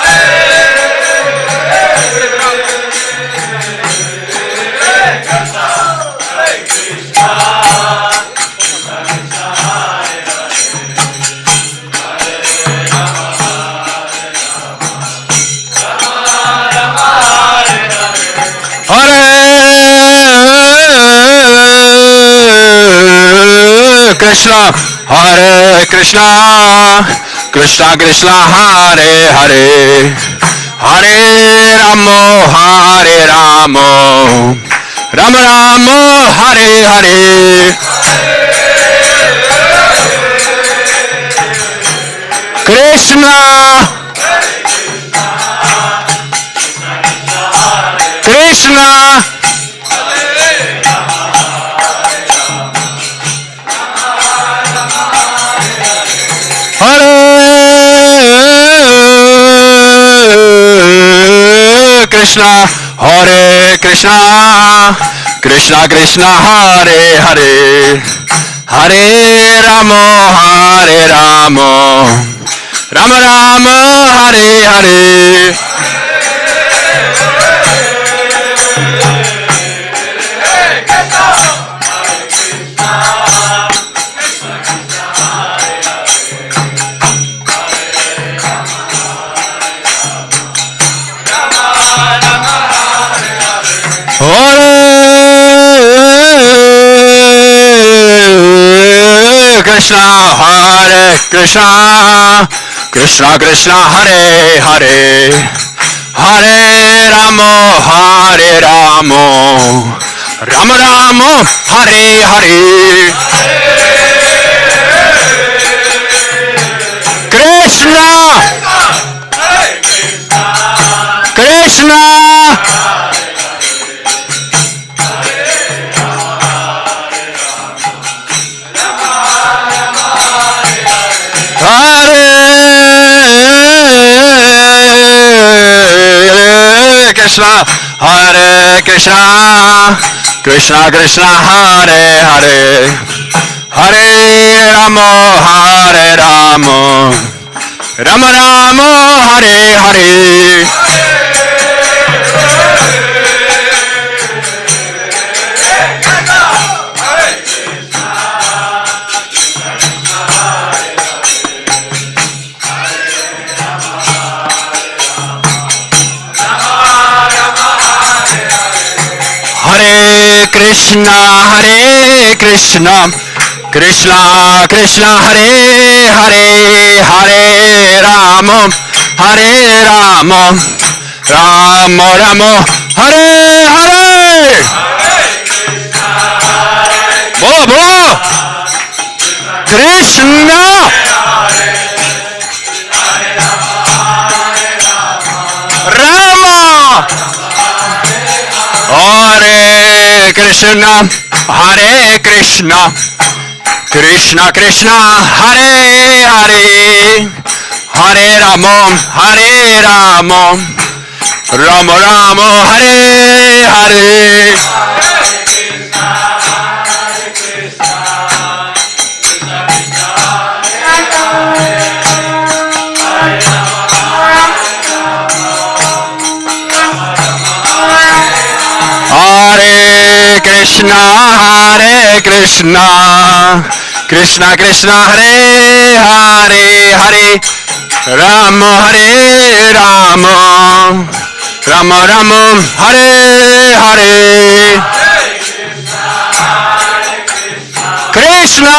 Krishna, Hare Krishna, Krishna Krishna, Hare Hare, Hare Rama, Hare Rama, Rama Rama, Hare Hare. Krishna, Krishna, Krishna, Hare Krishna, Krishna Krishna, Hare Hare, Hare Rama, Hare Rama, Rama Rama, Hare Hare. Krishna, Hare Krishna, Krishna Krishna, Hare Hare, Hare Rama, Hare Rama, Rama Rama, Hare Hare. Krishna, Krishna, Hare Krishna, Hare Krishna, Krishna Krishna, Hare Hare, Hare Rama, Hare Rama, Rama Rama, Hare Hare. Hare Krishna, Krishna Krishna, Hare Hare, Hare Rama, Rama Rama, Hare Hare. Bolo, bolo. Krishna. Rama. Hare Krishna, Krishna Krishna, Hare Hare, Hare Rama, Rama Rama, Hare Hare. Hare Krishna, Krishna Krishna, Hare Hare, Hare Rama, Rama Rama, Hare Hare. Krishna.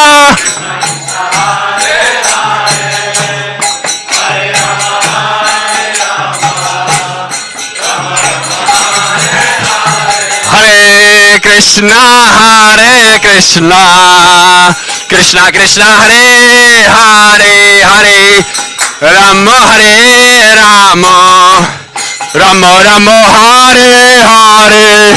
Hare Krishna, Krishna Krishna, Hare Hare, Hare Rama, Rama Rama, Hare Hare.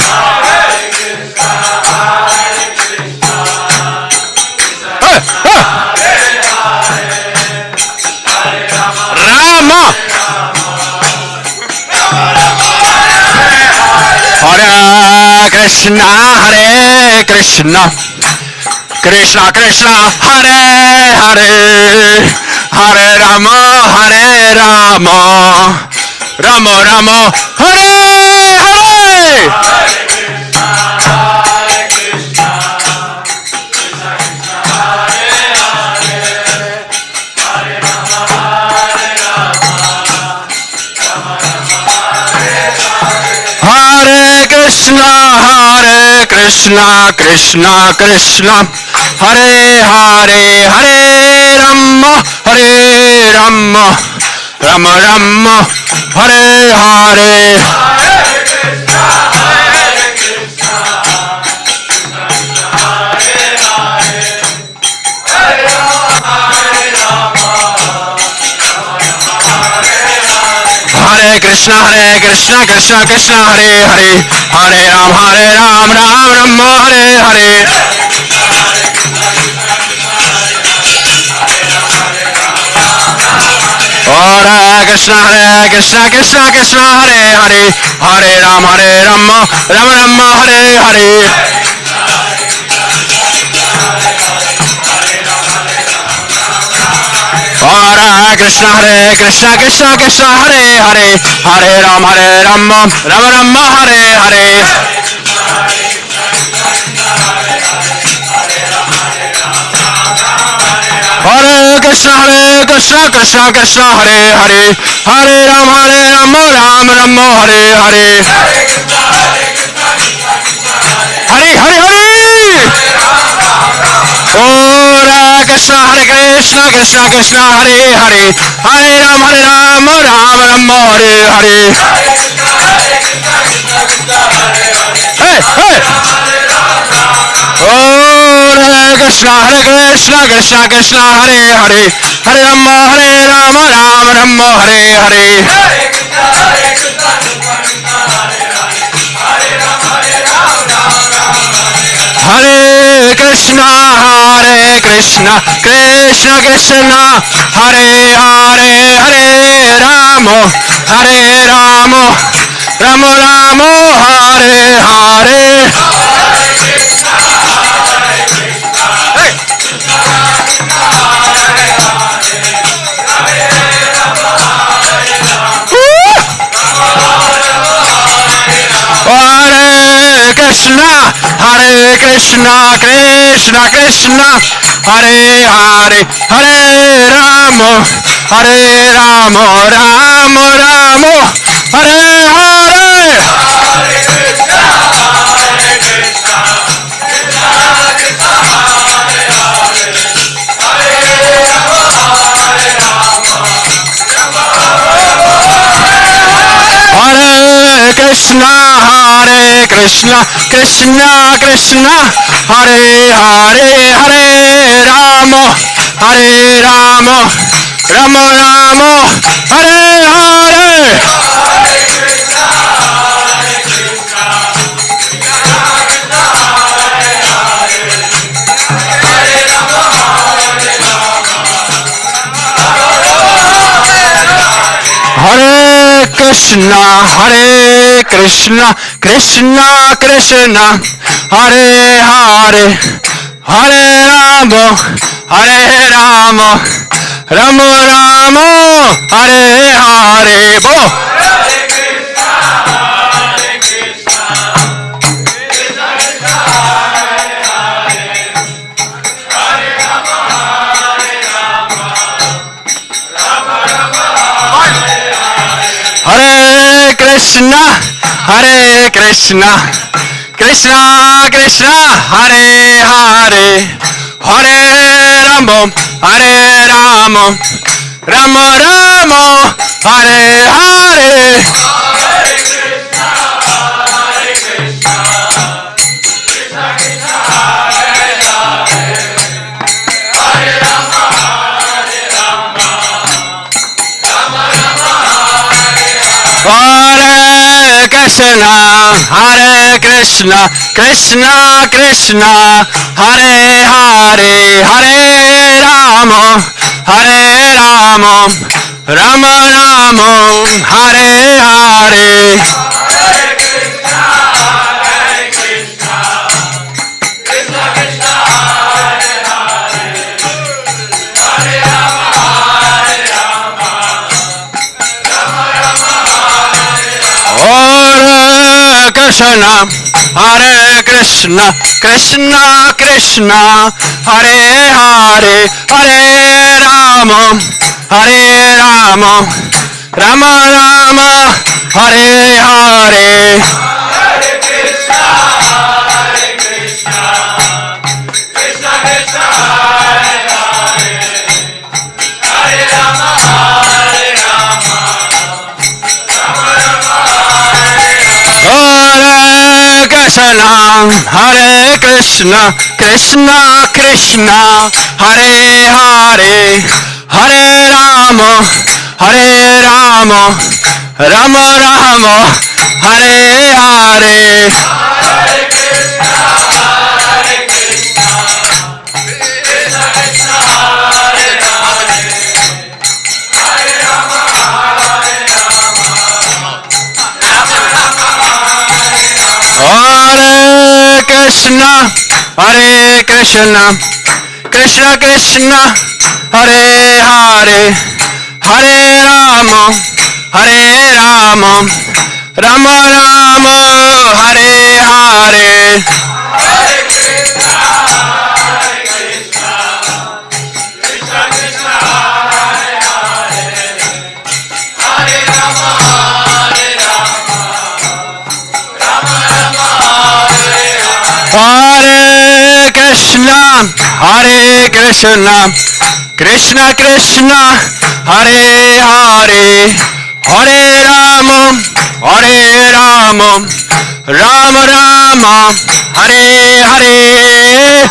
Rama. Hare Krishna, Krishna Krishna, Hare Hare, Hare Rama, Rama Rama, Hare Hare. Krishna, Krishna Krishna, Hare Hare, Hare Rama, Rama Rama, Hare Hare. Hare Krishna, Krishna Krishna, Hare Hare, Hare Rama, Rama Rama, Hare Hare. Hare Krishna, Krishna Krishna, Hare Hare, Hare Rama, Rama Rama, Hare Hare. Hare Krishna, Krishna Krishna, Hare Hare, Hare Rama, Rama Rama, Hare Hare. Hare Krishna, Krishna Krishna, Hare Hare, Hare Rama, Rama Rama, Hare Hare. Hare Hare Hare. Hare Krishna, Hare Krishna, Krishna Krishna, Hare Hare, Hare Ram, Ram Ram, Hare Hare. Hey, hey! Oh, Hare Krishna, Krishna Krishna, Hare Hare, Hare Ram, Ram Ram, Hare Hare. Hare Krishna, Krishna Krishna, Hare Hare, Hare Ramo, Ramo Ramo, Hare Hare. Hey! Hare Krishna, Krishna Krishna, Hare Hare, Hare Ramo, Ramo Ramo, Hare Hare. Hare Krishna, Krishna Krishna, Hare Hare, Hare Ramo, Ramo Ramo, Hare Hare. Hare Krishna, Krishna Krishna, Hare Hare, Hare Ramo, Ramo Ramo, Hare Hare. Bo. Hare Krishna, Krishna Krishna, Hare Hare, Hare Ramo, Ramo Ramo, Hare Hare. Hare Krishna, Krishna Krishna, Hare Hare, Hare Ramo, Ramo Ramo, Hare Hare. Krishna, Krishna Krishna, Hare Hare, Hare Ramo, Ramo Ramo, Hare Hare. Hare Krishna, Krishna Krishna, Hare Hare, Hare Ramo, Ramo Ramo, Hare Hare. Hare Krishna, Krishna Krishna, Hare Hare, Hare Ramo, Ramo Ramo, Hare Hare. Krishna, Hare Krishna, Krishna Krishna, Hare Hare, Hare Rama, Hare Rama, Rama Rama, Hare Hare.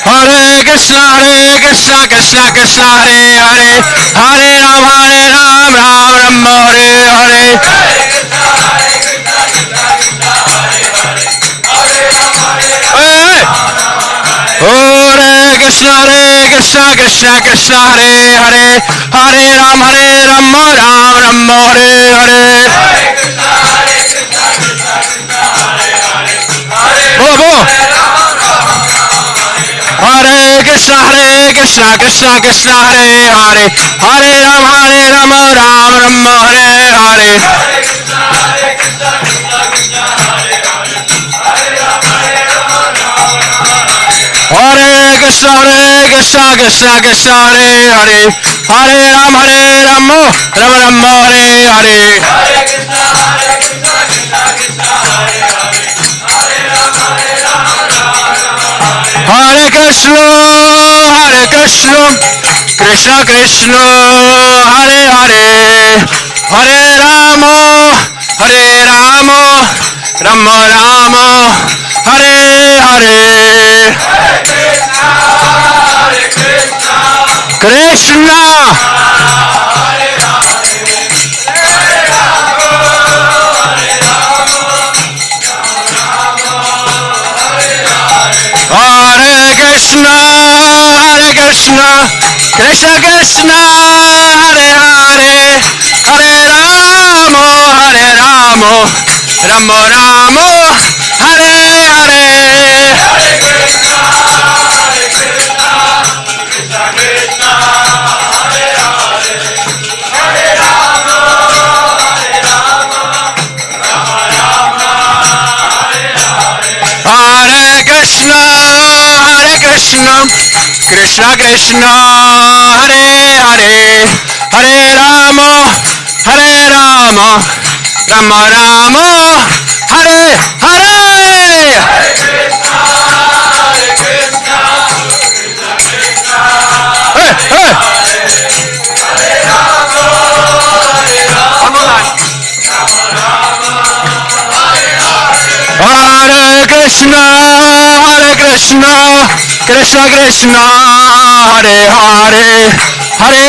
Hare Krishna, Hare Krishna, Krishna Krishna, Hare Hare, Hare Ram, Ram Ram, Hare Hare. Hare Krishna, Krishna Krishna, Hare Hare, Hare Ram, Ram Ram, Hare Hare. Bolo. Hare Krishna, Krishna Krishna, Hare Hare, Hare Ram, Ram Ram, Hare Hare. Hare Krishna, Krishna Krishna, Hare Hare, Hare Ram, Ram Ram, Hare Hare. Hare Krishna, Krishna Krishna, Hare Hare, Hare Rama, Rama Rama, Hare Hare. Krishna. Hare Krishna, Krishna Krishna, Hare Hare, Hare Rama, Rama Rama, Hare Hare. Hare Krishna, Krishna Krishna, Hare Hare, Hare Rama, Rama Rama, Hare Hare. Hey, hey. Hare Krishna, Krishna Krishna, Hare Hare, Hare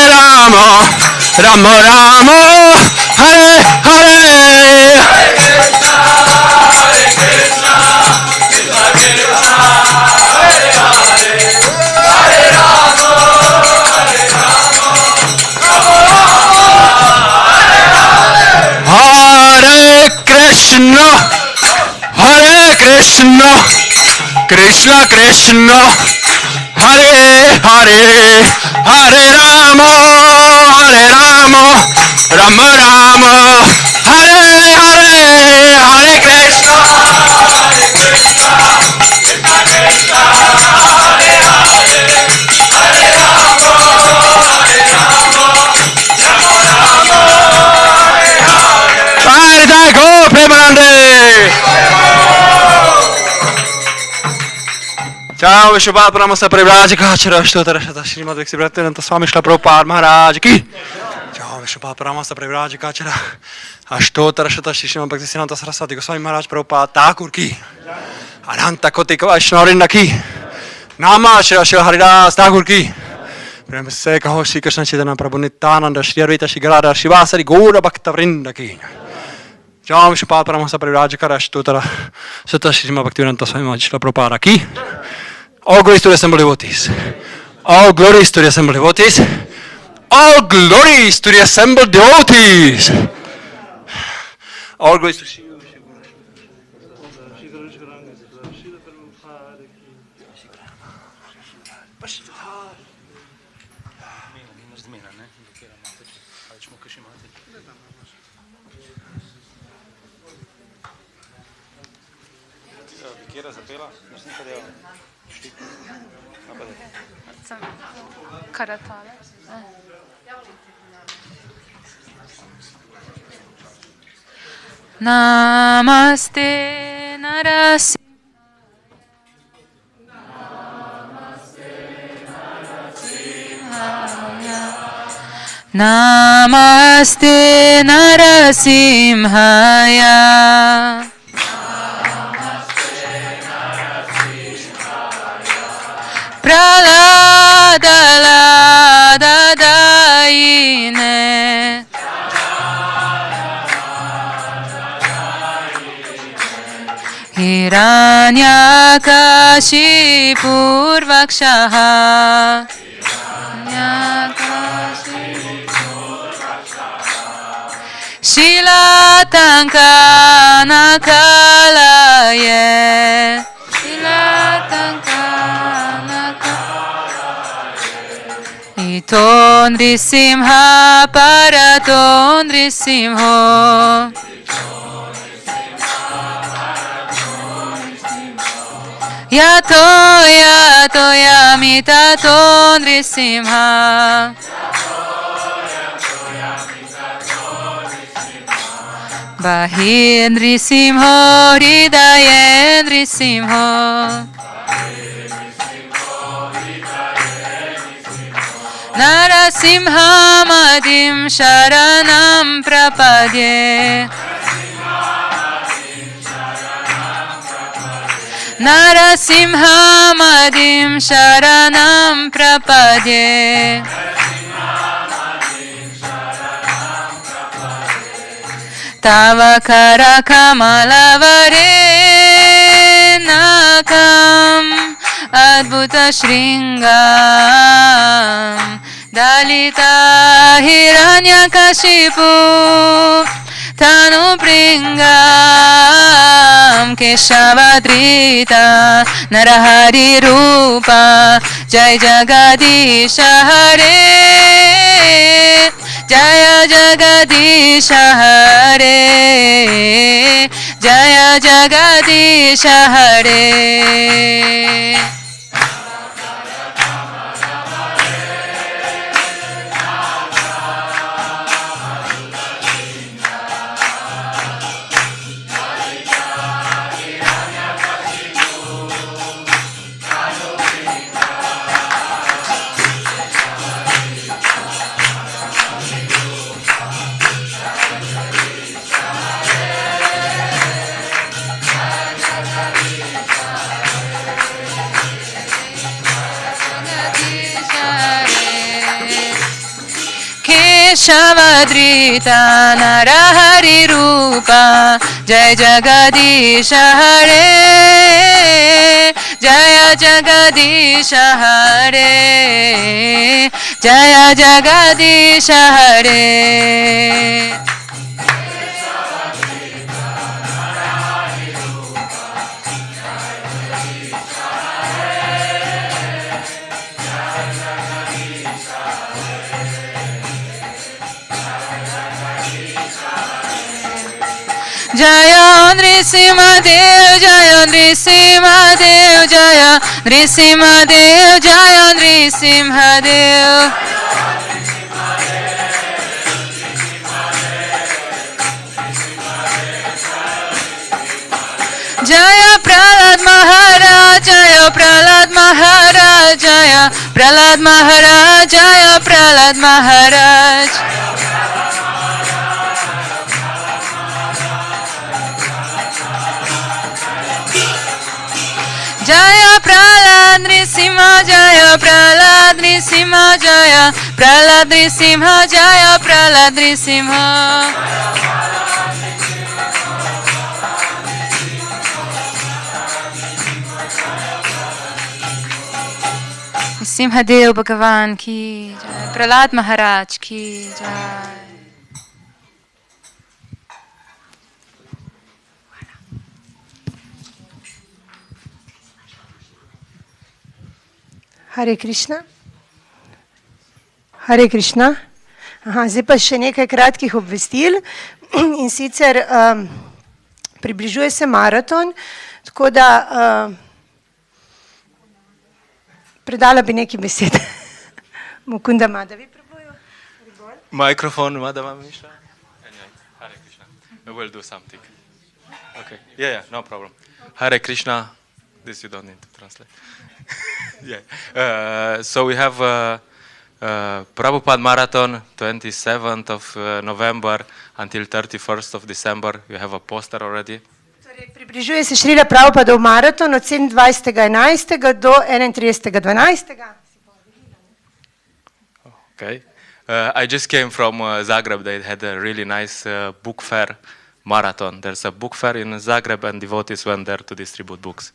Rama, Rama Rama, Hare Hare. Hare Krishna, Krishna Krishna, Hare Hare, Hare Rama, Rama Rama, Hare Hare. Hare Krishna, Hare Jai Go Premanande. Ciao, Vishwabhat Pramasa Privraj Kachara Shtotara Shata Srimad Viksibhaktivedanta Swami Shla Prabhupada Maharaj Ki. Ciao, Vishwabhat Pramasa Privraj Kachara Ashtotara Shata Srimad Bhaktivedanta Saraswati Goswami Maharaj Prabhupada Thakur Ki. Ananta Kotika Vaishnavinda Ki. Nama Shri Shri Haridas Thakur Ki. Prem se kaho Shri Krishna Chaitanya Prabhu Nityananda Shri Advaita Shri Gadadhar Shivasari Gaura Bhakta Vrinda Ki. Ciao, Vishwabhat Pramasa Privraj Kachara Ashtotara Shata Srimad Bhaktivedanta Swami Maharaj Shla Prabhupada Ki. All glories to the assembled devotees. All glories to the assembled devotees. All glories to the assembled devotees. All glories to Shri. Kjera zapela? Resnica dela. Karatale. Namaste Narasi. Namaste Narasimhaya. Praladadaine. Hiranyakashipurvakshaha. Shilatankana kalaye. Shilatankana kalaye. Iton Nrisimha paraton Nrisimho. Yato yato yamitato Nrisimha. Bahir Nrisimho hridaye Nrisimho. Narasimha madim sharanam prapadye. Narasimha madim sharanam prapadye. Tava karakamalavarenakam adbhuta shringam dalita hiranyakashipu tanu pringam keshavadrita narahari rupa jai jagadisha hare jaya jagadisha hare jaya jagadisha hare. Keshavadrita narahari rupa jai jagadisha hare jaya jagadisha hare jaya jagadisha hare. Jaya Nrisimhadev, Jaya Nrisimhadev, Jaya Nrisimhadev, Jaya Nrisimhadev. Jaya Prahlad Maharaj, Jaya Prahlad Maharaj, Jaya Prahlad Maharaj, Jaya Prahlad Maharaj. Jaya Prahlad Nrisimha, Jaya Prahlad Nrisimha, Jaya Prahlad Nrisimha, Jaya Prahlad Nrisimha. Nrisimhadev Bhagavan ki jai, Prahlad Maharaj ki jai. Hare Krišna. Hare Krišna. Zdaj pa še nekaj kratkih obvestil in sicer približuje se maraton, Tako da predala bi nekaj besed. Mukunda Madavi prebujo. Microphone, Madhava Misha. Anyway, Hare Krishna. We will do something. Okay. Yeah, no problem. Hare Krishna. This you don't need to translate. Yeah. So we have Prabhupada Marathon, 27th of November until 31st of December. We have a poster already. Torej, približuje se Šrila Prabhupadov maraton od 27.11. do 31.12. Okay. I just came from Zagreb. They had a really nice book fair marathon. There's a book fair in Zagreb and devotees went there to distribute books.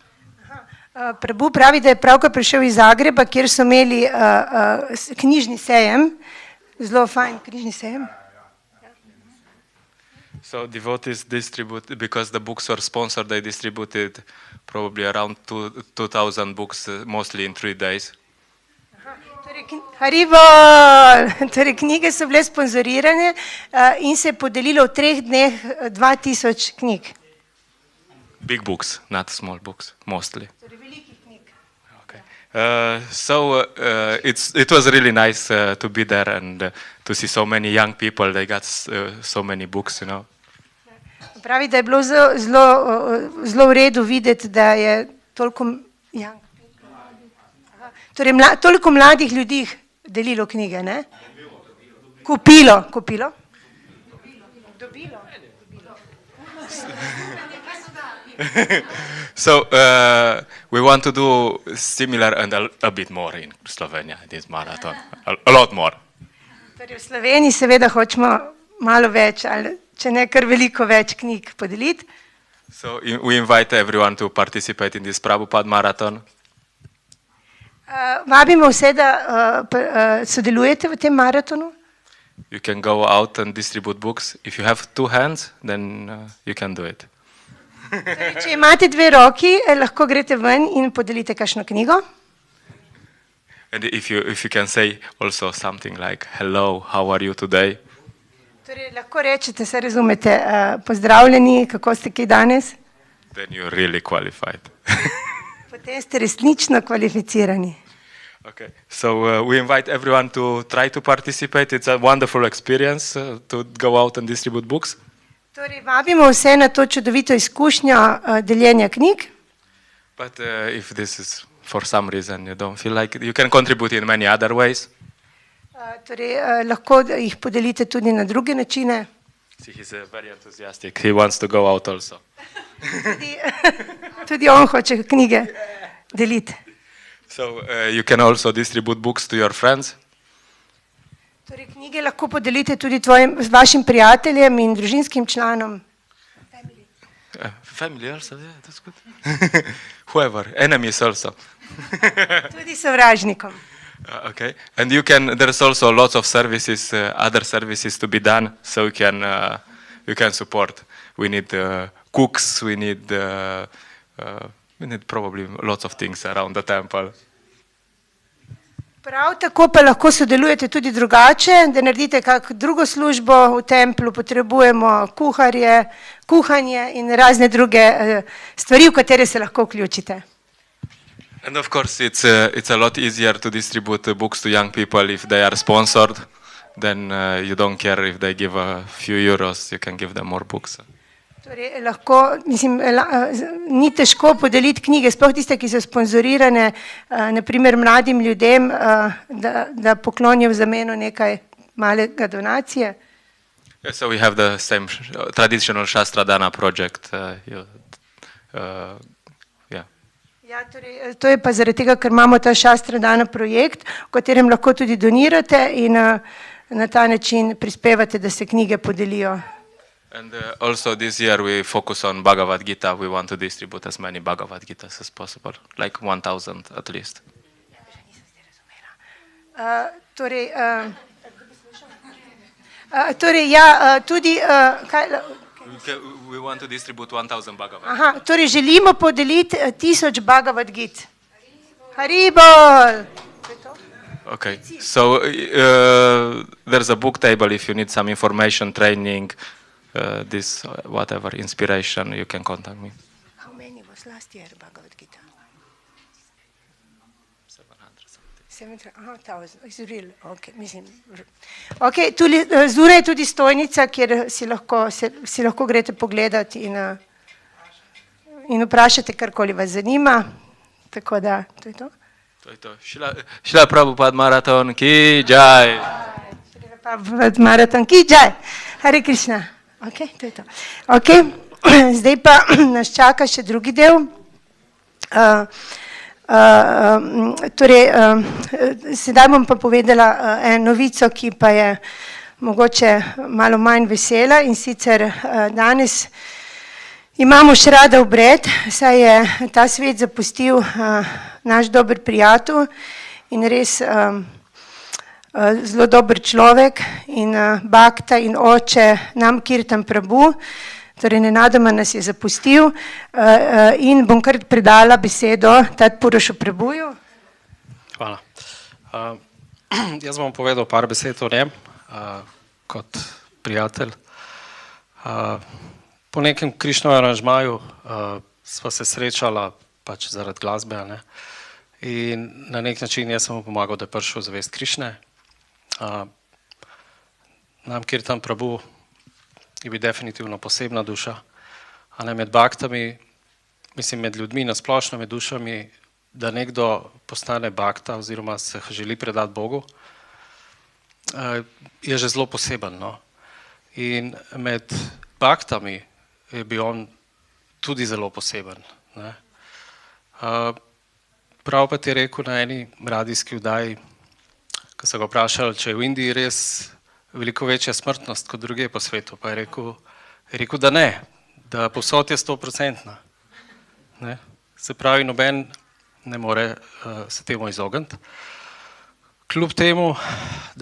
Prabhu pravi, da je pravkar prišel iz Zagreba, kjer so imeli knjižni sejem, zelo fajn knjižni sejem. So devotees distribute, because the books were sponsored, they distributed probably around 2,000 books, mostly in 3 days. Haribol! Torej, knjige so bile sponzorirane in se je podelilo v 3 dneh 2000 knjig. Big books, not small books, mostly. Torej, velikih knjig. Okay. It was really nice to be there and to see so many young people. They got so many books, you know. Pravi, da je bilo zelo v redu videti, da je toliko, torej, toliko mladih ljudi delilo knjige, ne? Kupilo. Dobilo. So we want to do similar and a bit more in Slovenia, this marathon, a lot more. Torej, v Sloveniji seveda hočemo malo več, ali če ne kar veliko več knjig podeliti. So we invite everyone to participate in this Prabhupada marathon. Vabimo vse, da sodelujete v tem maratonu. You can go out and distribute books. If you have 2 hands, then you can do it. Torej, če imate 2 roki, lahko greste ven in podelite kakšno knjigo. And if you can say also something like, hello, how are you today? Torej, lahko rečete, se razumete, pozdravljeni, kako ste kaj danes? Then you're really qualified. Potem ste resnično kvalificirani. Okay, so we invite everyone to try to participate. It's a wonderful experience to go out and distribute books. Torej, vabimo vse na to čudovito izkušnjo deljenja knjig. But if this is for some reason you don't feel like it, you can contribute in many other ways. Torej, lahko jih podelite tudi na druge načine. See, he's very enthusiastic. He wants to go out also. Tudi on hoče knjige deliti. So you can also distribute books to your friends. Torej, knjige lahko podelite tudi vašim prijateljem in družinskim članom. Family also, yeah, that's good. Whoever, enemies also. Tudi sovražnikom. Okay, and there's also lots of services, other services to be done, so you can support. We need cooks, we need probably lots of things around the temple. Prav tako pa lahko sodelujete tudi drugače, da naredite kakšno drugo službo v templu, potrebujemo kuhanje in razne druge stvari, v katere se lahko vključite. And of course it's a lot easier to distribute books to young people if they are sponsored. Then you don't care if they give a few euros, you can give them more books. Torej, lahko, ni težko podeliti knjige, sploh tiste, ki so sponzorirane, naprimer mladim ljudem, da poklonijo v zameno nekaj malega donacije. Yeah, so we have the same traditional Shastradana project. Ja, torej, to je pa zaradi tega, ker imamo ta Shastradana projekt, v katerem lahko tudi donirate in na ta način prispevate, da se knjige podelijo. And also this year we focus on Bhagavad Gita. We want to distribute as many Bhagavad Gitas as possible, like 1,000 at least. Tudi... We want to distribute 1,000 Bhagavad Gita. Aha, torej želimo podeliti 1000 Bhagavad Git. Haribol! Okay, so there's a book table if you need some information, training, this whatever, inspiration, you can contact me. How many was was last year Bhagavad Gita? 7,000, is real, okay, mislim. Ok, zunaj je tudi stojnica, kjer si lahko greste pogledati in vprašate, karkoli vas zanima. Tako da, to je to. To je to. Šila Prabhupada maraton ki jai. Šila Prabhupada maraton ki jai. Hare Krišna. Ok, to je to. Ok, zdaj pa nas čaka še drugi del. Sedaj bom pa povedala eno novico, ki pa je mogoče malo manj vesela, in sicer danes imamo Šrada obred, saj je ta svet zapustil naš dober prijatelj in res zelo dober človek in bakta in oče nam Kirtan Prabhu. Torej, nenadoma nas je zapustil in bom kar predala besedo Tat Purušu Prabhuju. Hvala. Jaz bom povedal par besed o njem kot prijatelj. Po nekem Krišnovem aranžmaju sva se srečala pač zaradi glasbe, ne? In na nek način jaz sem mu pomagal, da je prišel zavest Krišne. Nam Kirtan Prabhu je bil definitivno posebna duša, a ne med baktami, mislim med ljudmi, nasplošno med dušami, da nekdo postane bakta oziroma se želi predati Bogu, je že zelo poseben. No? In med baktami je bil on tudi zelo poseben. Ne? Prav pa ti je rekel na eni radijski vdaji, ko so ga vprašali, če je v Indiji res veliko večja smrtnost kot druge po svetu, pa je rekel, da ne, da povsod je 100%. Ne? Se pravi, noben ne more se temu izogniti. Kljub temu,